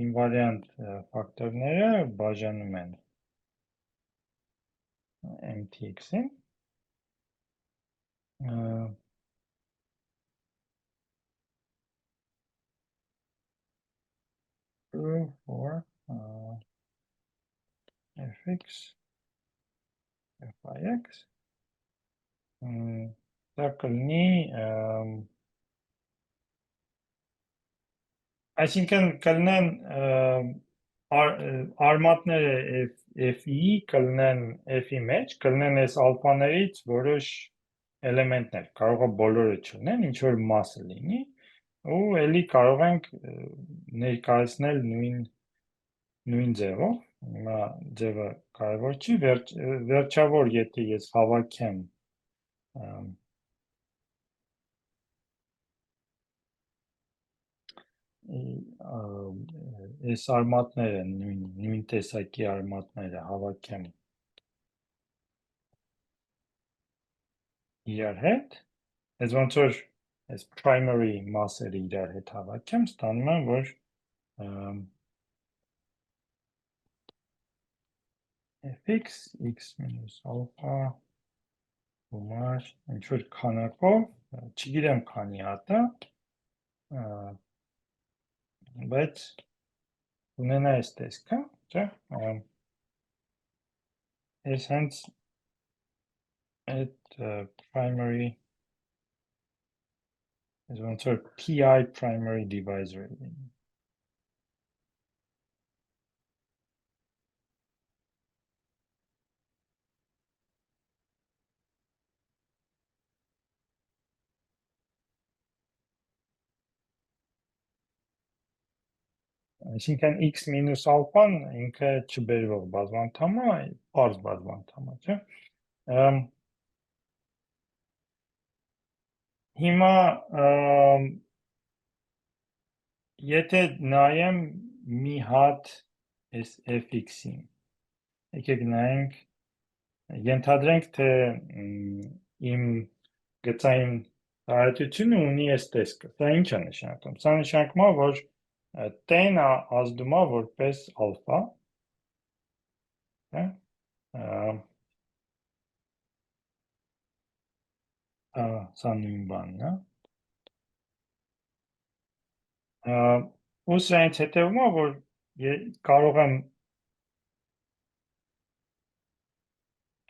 ինվարիանտ ֆակտորները բաժանում են mtx-ին, for fx fix դա կլինի այսինքն կլինեն արմատները f-ի կլինեն f-ի մեջ, կլինեն այս ալֆաներից որոշ էլեմենտներ, կարող է բոլորը չլինեն, ինչ որ մասը լինի, ու էլի կարող ենք ներկայացնել նույն ձևով, հիմա ձևը կարևոր չի, վերջավոր եթե ես հավաքեմ այս արմատները, նույն տեսակի արմատները հավաքեմ իրար հետ, այս ոնց որ այս primary մասերը իրար հետ հավաքեմ, ստանում եմ, որ fx x մինուս ալֆա գումար ինչ-որ քանակով, չգիտեմ քանի հատը, բայց ունենա այս տեսքը, չէ, այս հենց այդ primary, այս ոնց որ pi primary divisor է։ Այսինքն x մինուս ալֆան ինքը չբերվող բազմանդամ է, պարզ բազմանդամ է, չէ։ Հիմա եթե նայեմ մի հատ այս fx-ին, եկեք նայենք, ենթադրենք, թե իմ գծային տարածությունը ունի այս տեսքը, սա ինչ է նշանակում, սա նշանակում է, որ t-ն ազդում է որպես ալֆա, սա նույն բանն է, ու սրանից հետևում է, որ կարող եմ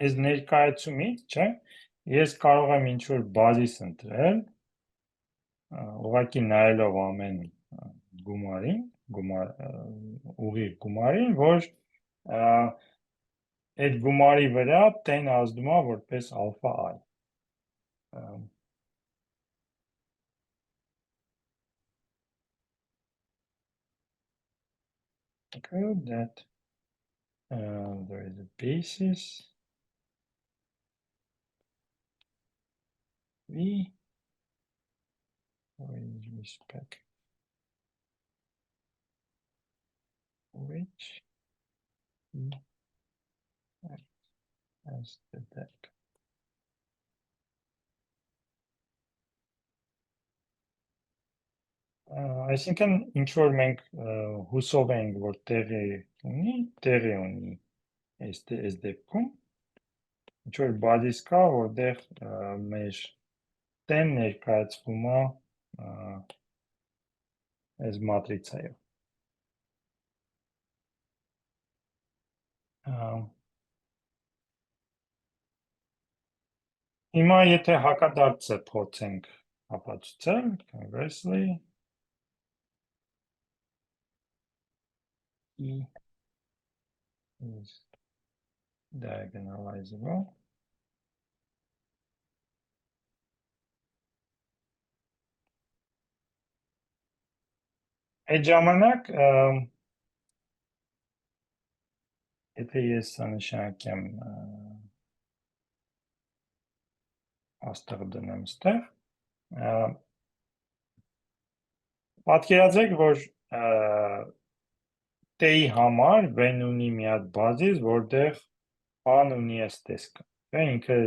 այս ներկայացումից, չէ, ես կարող եմ ինչ-որ բազիս ընտրել, ուղղակի նայելով ամեն գումարին, ուղիղ գումարին, որ այդ գումարի վրա t-ն ազդում է որպես ալֆա i։ Good, that there is a basis v with respect which as the depth. Այսինքն ինչ որ մենք հուսով ենք, որ տեղի ունի այս դեպքում, ինչ որ բազիս կա, որտեղ մեր t-ն ներկայացվում է այս մատրիցայով։ Հիմա եթե հակադարձը փորձենք ապացուցել, conversely, E is diagonalizable. Այդ ժամանակ, եթե ես սա նշանակեմ աստեղ դնեմ ստեղ, պատկերացրեք, որ t-ի համար v-ն ունի մի հատ բազիս, որտեղ a-ն ունի այս տեսքը, ինքը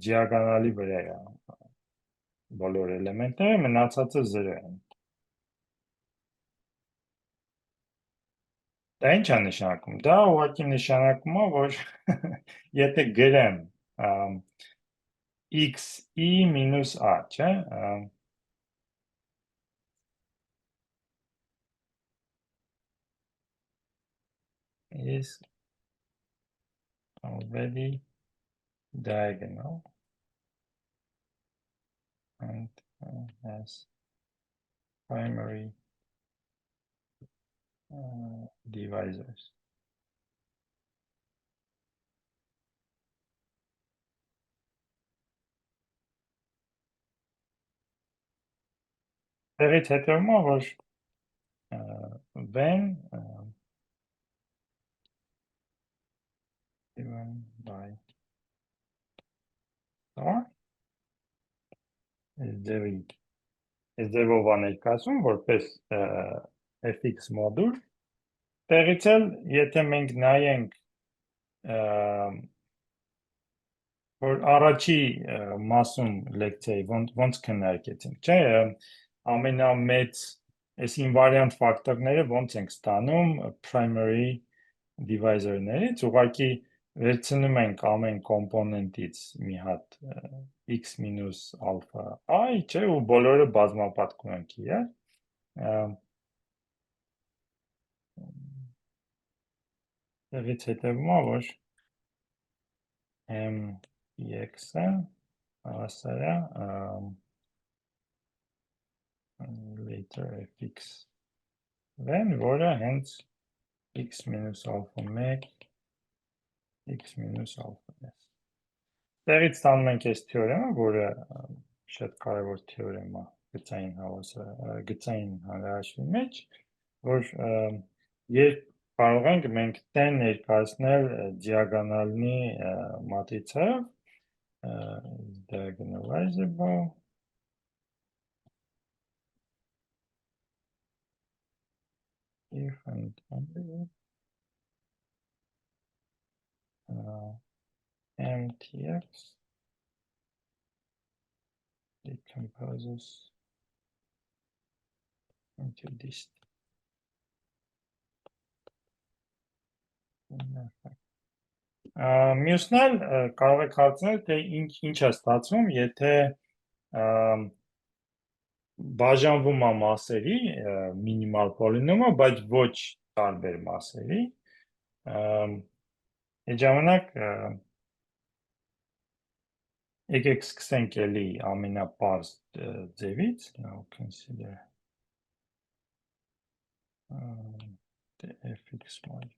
դիագոնալի վրա է բոլոր էլեմենտները, մնացածը 0 են։ Դա ինչ է նշանակում, դա ուղղակի նշանակում է, որ եթե գրեմ x-i մինուս a, չէ, is already diagonal and has primary divisors. Տեղից հետևում է, որ v-ն given by star is ձևով ներկայացում որպես fx մոդուլ, տեղից էլ եթե մենք նայենք որ առաջի մասում լեկցիայի ոնց քննարկեցինք, չէ, ամենամեծ այս ինվարիանտ ֆակտորները ոնց ենք ստանում primary divisor-ներից, ուղղակի վերցնում ենք ամեն կոմպոնենտից մի հատ x մինուս ալֆա i, չէ, ու բոլորը բազմապատկում ենք իրար։ Դեղից հետևում է, որ x-ը հավասար է later fx then, որը հենց x մինուս ալֆա 1 x մինուս ալֆա 1։ Դեղից ստանում ենք այս թեորեմը, որը շատ կարևոր թեորեմ է գծային հանրահաշվի մեջ, որ երբ կարող ենք մենք տեն ներկայացնել դիագոնալնի մատրիցայով, diagonalizable, if and only mtx decomposes into this. Մյուսն էլ կարող եք հարցնել, թե ինչ է ստացվում, եթե բաժանվում է մասերի մինիմալ պոլինոմը, բայց ոչ տարբեր մասերի, այդ ժամանակ եկեք սկսենք էլի ամենապարզ ձևից, now consider the fx mod.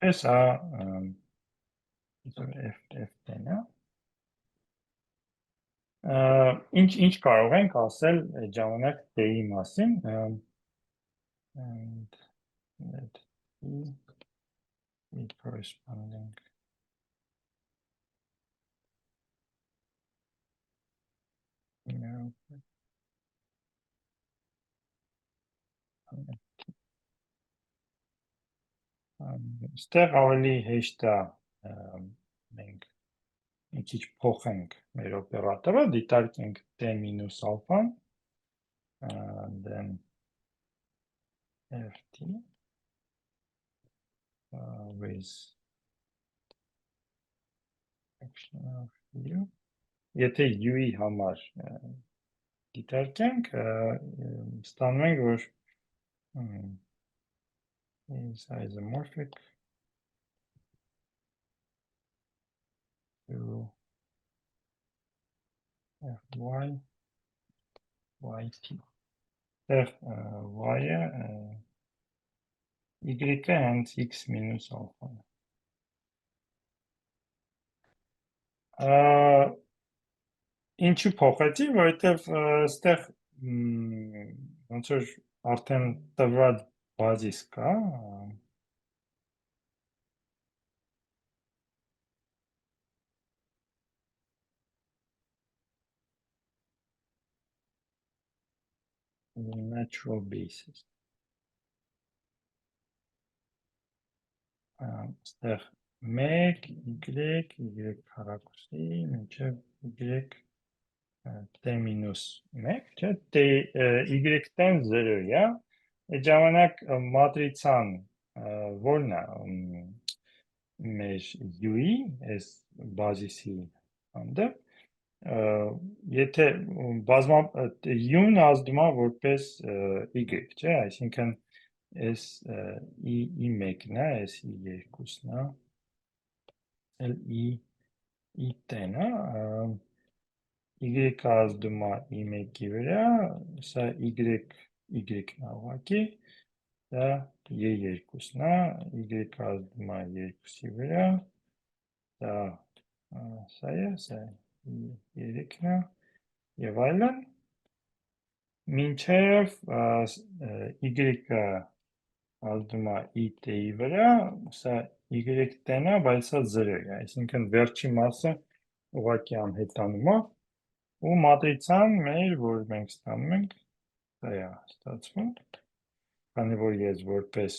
Այս է f-ն է։ Ինչ կարող ենք ասել այդ ժամանակ t-ի մասին, and let t be corresponding Ստեղ ավելի հեշտ է մենք մի քիչ փոխենք մեր օպերատորը, դիտարկենք t մինուս ալֆան, then ft with action of u. Եթե u-ի համար դիտարկենք, ստանում ենք, որ is isomorphic to fy yt. Y-ը y-ը հենց x մինուս ալֆան է։ Ինչու փոխեցի, որովհետև ստեղ ոնց որ արդեն տվյալ բազիս կա, natural basis. Ստեղ 1, y քառակուսի, մինչև y t մինուս 1, չէ, y-տեն 0 է, այդ ժամանակ մատրիցան որն է մեր u-ի, այս բազիսի հանդեպ, եթե u-ն ազդում է որպես y, չէ, այսինքն այս i1-ն է, այս i2-ն է, էլ i-տեն է, y-ը ազդում է i1-ի վրա, սա y-ն է ուղղակի, դա y2-ն է, y-ը ազդում է 2-ի վրա, դա սա է, սա 3-ն է, և այլն, մինչև y-ը ազդում է i-t-ի վրա, սա y-տեն է, բայց սա 0 է, այսինքն վերջի մասը ուղղակի անհետանում է, ու մատրիցան մեր, որ մենք ստանում ենք, դա է ստացվում, քանի որ ես որպես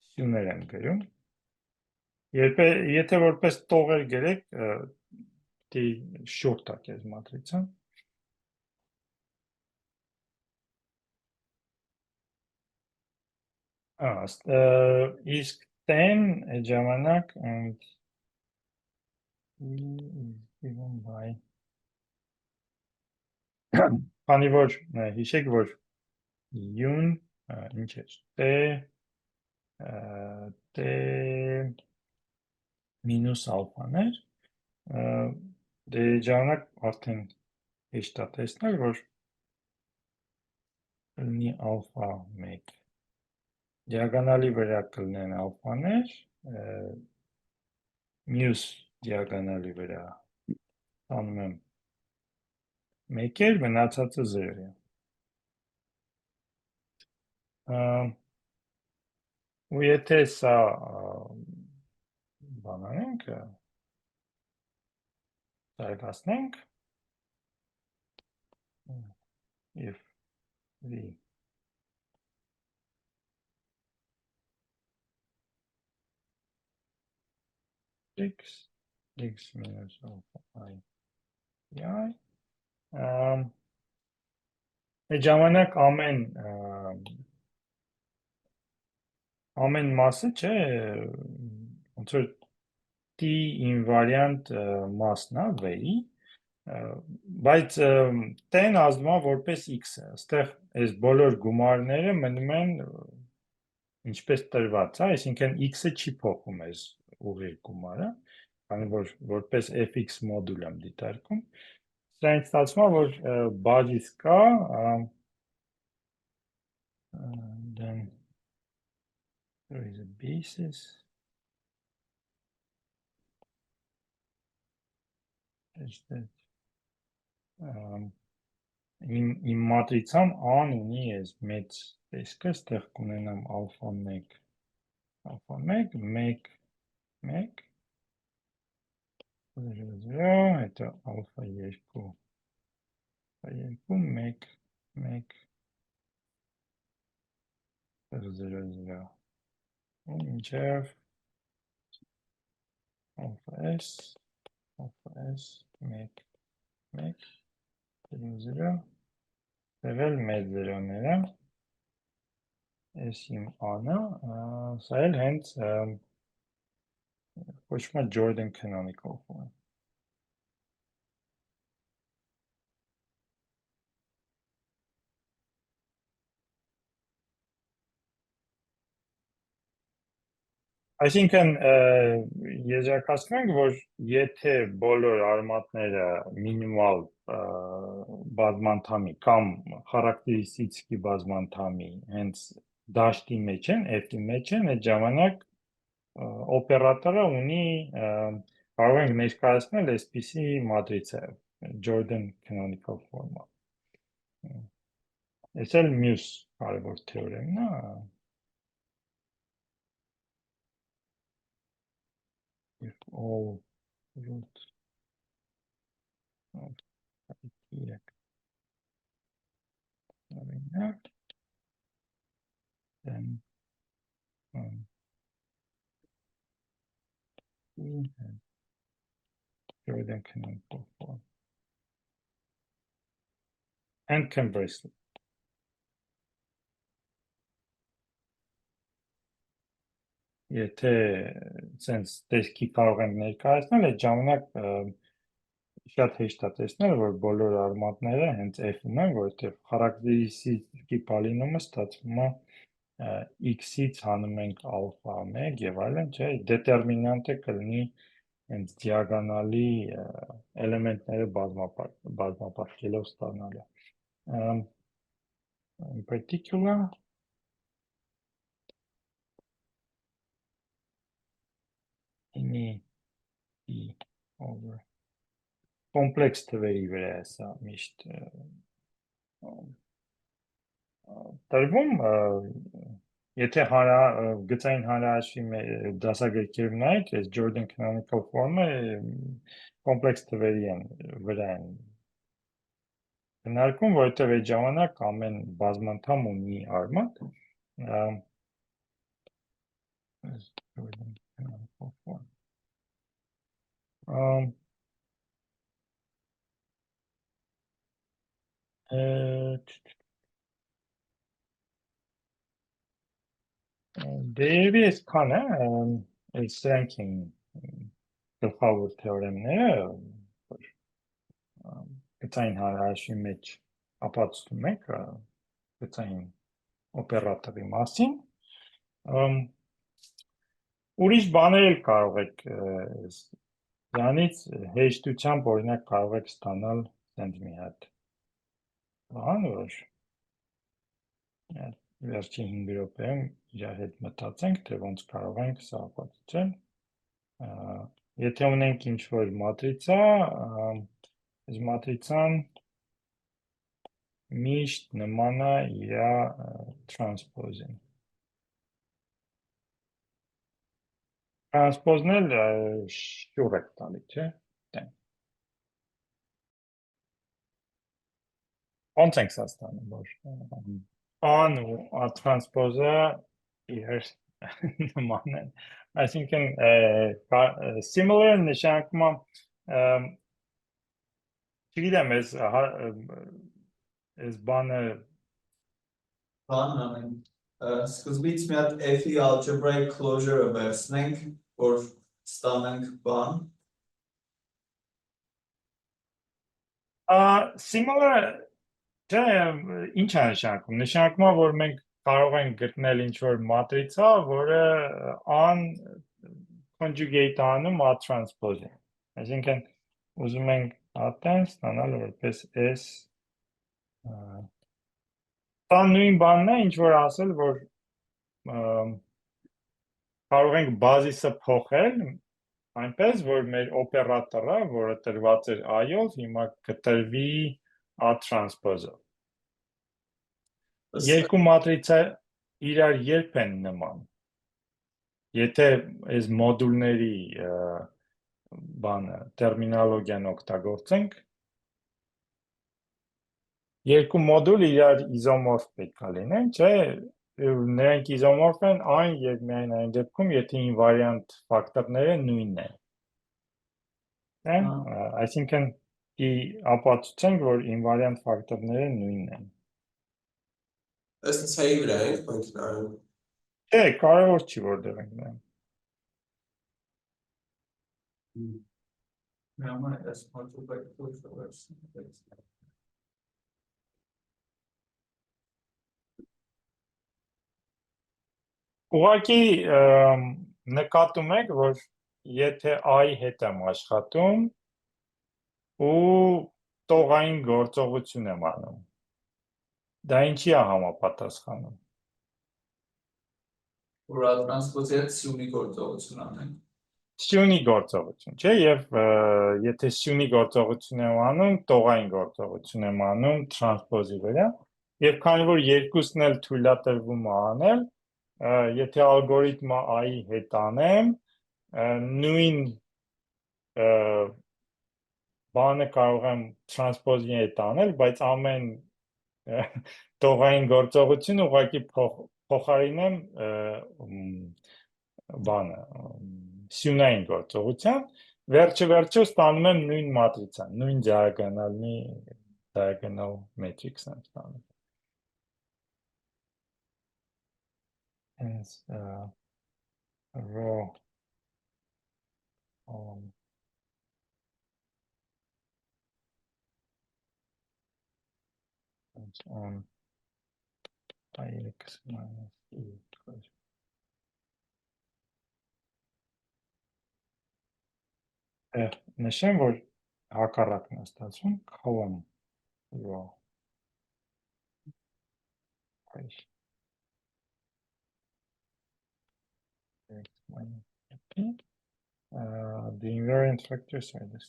սյուներ եմ գրում, եթե որպես տողեր գրեք, դի շուրջ տակ ես մատրիցան, իսկ տեն այդ ժամանակ given by քանի որ հիշեք, որ յուն ինչ էր, տե մինուս ալֆաներ, դե ժամանակ արդեն հեշտ է տեսնել, որ կլինի ալֆա 1 դիագոնալի վրա կլինեն ալֆաներ, մյուս դիագոնալի վրա անում եմ 1 մնացածը 0 է։ Ու եթե սա բանանենք, զարգացնենք, if we x minus alpha I այդ ժամանակ ամեն մասը չէ, ոնց որ t invariant մասն է v-ի, բայց t-ն ազդում է որպես x-ը, այստեղ այս բոլոր գումարները մնում են ինչպես տրված է, այսինքն x-ը չի փոխում այս ուղիղ գումարը, քանի որ որպես fx մոդուլ եմ դիտարկում, սրանից ստացվում է, որ բազիս կա, then there is a basis, իմ մատրիցան an ունի ես մեծ տեսքը, ստեղ կունենամ alpha 1, 1, 1, 0, հետո alpha 2, 2, 1, 1, 0, 0, ու մինչև alpha s, 1, 1, 0, տեղել մեծ զերոները, ես իմ անը, սա էլ հենց կոչվում է Jordan canonical form։ Այսինքն եզրակացնում ենք, որ եթե բոլոր արմատները մինիմալ բազմանդամի կամ խարակտերիստիկի բազմանդամի հենց դաշտի մեջ են, f-ի մեջ են, այդ ժամանակ օպերատորը ունի կարող ենք ներկայացնել այսպիսի մատրիցա Jordan canonical form-ը։ Այս էլ մյուս կարևոր թեորեմն է, if all root of t are then we have Jordan canonical form. And conversely. Եթե sense տեսքի կարող ենք ներկայացնել, այդ ժամանակ շատ հեշտ է տեսնել, որ բոլոր արմատները հենց f-ում են, որովհետև խարակտերիստիկի պոլինոմը ստացվում է x-ից հանում ենք alpha 1 եւ այլն, չէ, դետերմինանտը կլինի հենց դիագոնալի էլեմենտները բազմապատկելով ստանալը։ In particular, any e over complex թվերի վրա է սա միշտ տրվում, Եթե գծային հանրահաշվի դասագրքերում նայեք, այս Jordan canonical form-ը կոմպլեքս թվերի վրա են քննարկում, որովհետև այդ ժամանակ ամեն բազմանդամ ունի արմատ։ Jordan canonical form. Դերևի այսքան է, սրանք են գլխավոր թեորեմները, որ գծային հանրահաշվի մեջ ապացուցում եք գծային օպերատորի մասին։ Ուրիշ բաներ էլ կարող եք դրանից հեշտությամբ օրինակ կարող եք ստանալ սենց մի հատ բան, որ վերջին 5 րոպեում իրար հետ մտածենք, թե ոնց կարող ենք սա ապացուցել։ Եթե ունենք ինչ-որ մատրիցա, այս մատրիցան միշտ նման է իր տրանսպոզին։ Տրանսպոզն էլ շյուռ եք տալի, չէ՞։ Ոնց ենք սա ստանում, որ an ու տրանսպոզը իրար նման են։ Այսինքն similar նշանակում է չգիտեմ, այս բանը Բանն ամեն սկզբից մի հատ f-ի algebraic closure-ը վերցնենք, որ ստանանք բան։ Similar չէ, ինչ է նշանակում։ Նշանակում է, որ մենք կարող ենք գտնել ինչ-որ մատրիցա, որը an conjugate անում a transpose-ին։ Այսինքն ուզում ենք ատեն ստանալ որպես s Դա նույն բանն է, ինչ որ ասել, որ կարող ենք բազիսը փոխել այնպես, որ մեր օպերատորը, որը տրված էր i-ով, հիմա կտրվի a transpose-ով։ Երկու մատրիցա իրար երբ են նման։ Եթե այս մոդուլների բանը տերմինոլոգիան օգտագործենք, երկու մոդուլ իրար իզոմորֆ պետք է լինեն, չէ՞, նրանք իզոմորֆ են այն եւ միայն այն դեպքում, եթե ինվարիանտ ֆակտորները նույնն են։ Այսինքն ապացուցենք, որ ինվարիանտ ֆակտորները նույնն են։ Ըստ ցայի վրա է, բայց Չէ, կարևոր չի որտեղ ենք նայում։ Ուղղակի նկատում եք, որ եթե i հետ եմ աշխատում ու տողային գործողություն եմ անում, դա ինչի է համապատասխանում։ Որ տրանսպոզիա սյունի գործողություն անենք։ Սյունի գործողություն, չէ, եւ եթե սյունի գործողություն եմ անում, տողային գործողություն եմ անում տրանսպոզի վրա, եւ քանի որ երկուսն էլ թույլատրվում է անել, եթե ալգորիթմը i-ի հետ անեմ, նույն բանը կարող եմ տրանսպոզի հետ անել, բայց ամեն տողային գործողություն ուղղակի փոխարինեմ բանը սյունային գործողության, վերջը ստանում եմ նույն մատրիցան, նույն diagonal matrix-ն ստանում։ Hence row on ix minus e equals նշեմ, որ հակառակն է ստացվում column row x minus p the invariant factors are this.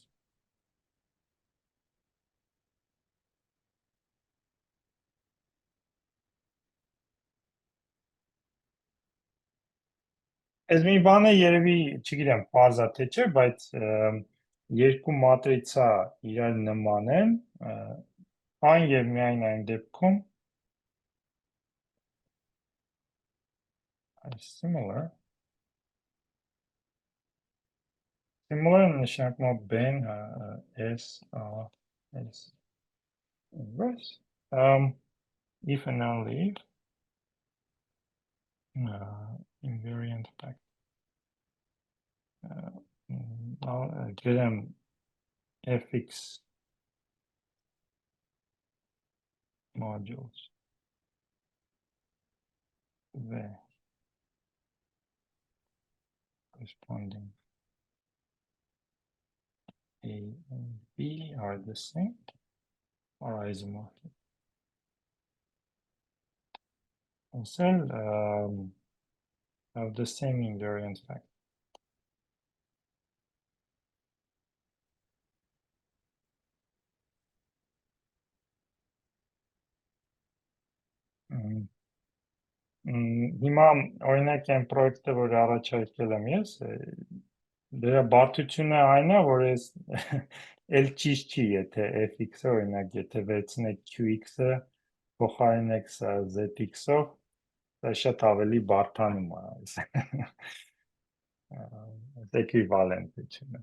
Այս մի բանը երևի, չգիտեմ, պարզ է թե չէ, բայց երկու մատրիցա իրար նման են, այն եւ միայն այն դեպքում similar նշանակում է Ben S inverse if and only if invariant fact գրեմ fx modules the corresponding A and B are the same or isomorphic. Also have the same invariant fact. Հիմա օրինակ այն պրոյեկտը, որ առաջարկել եմ ես, դրա բարդությունը այն է, որ ես էլ ճիշտ չի, եթե fx-ը օրինակ, եթե վերցնեք qx-ը, փոխարինեք սա zx-ով, դա շատ ավելի բարդանում է այս էկվիվալենտությունը։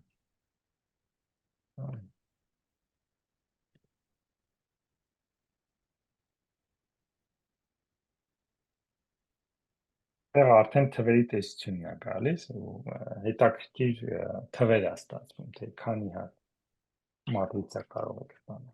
Դեռ արդեն թվերի տեսությունն է գալիս ու հետաքրքիր թվեր է ստացվում, թե քանի հատ մատրիցա կարող եք ստանալ։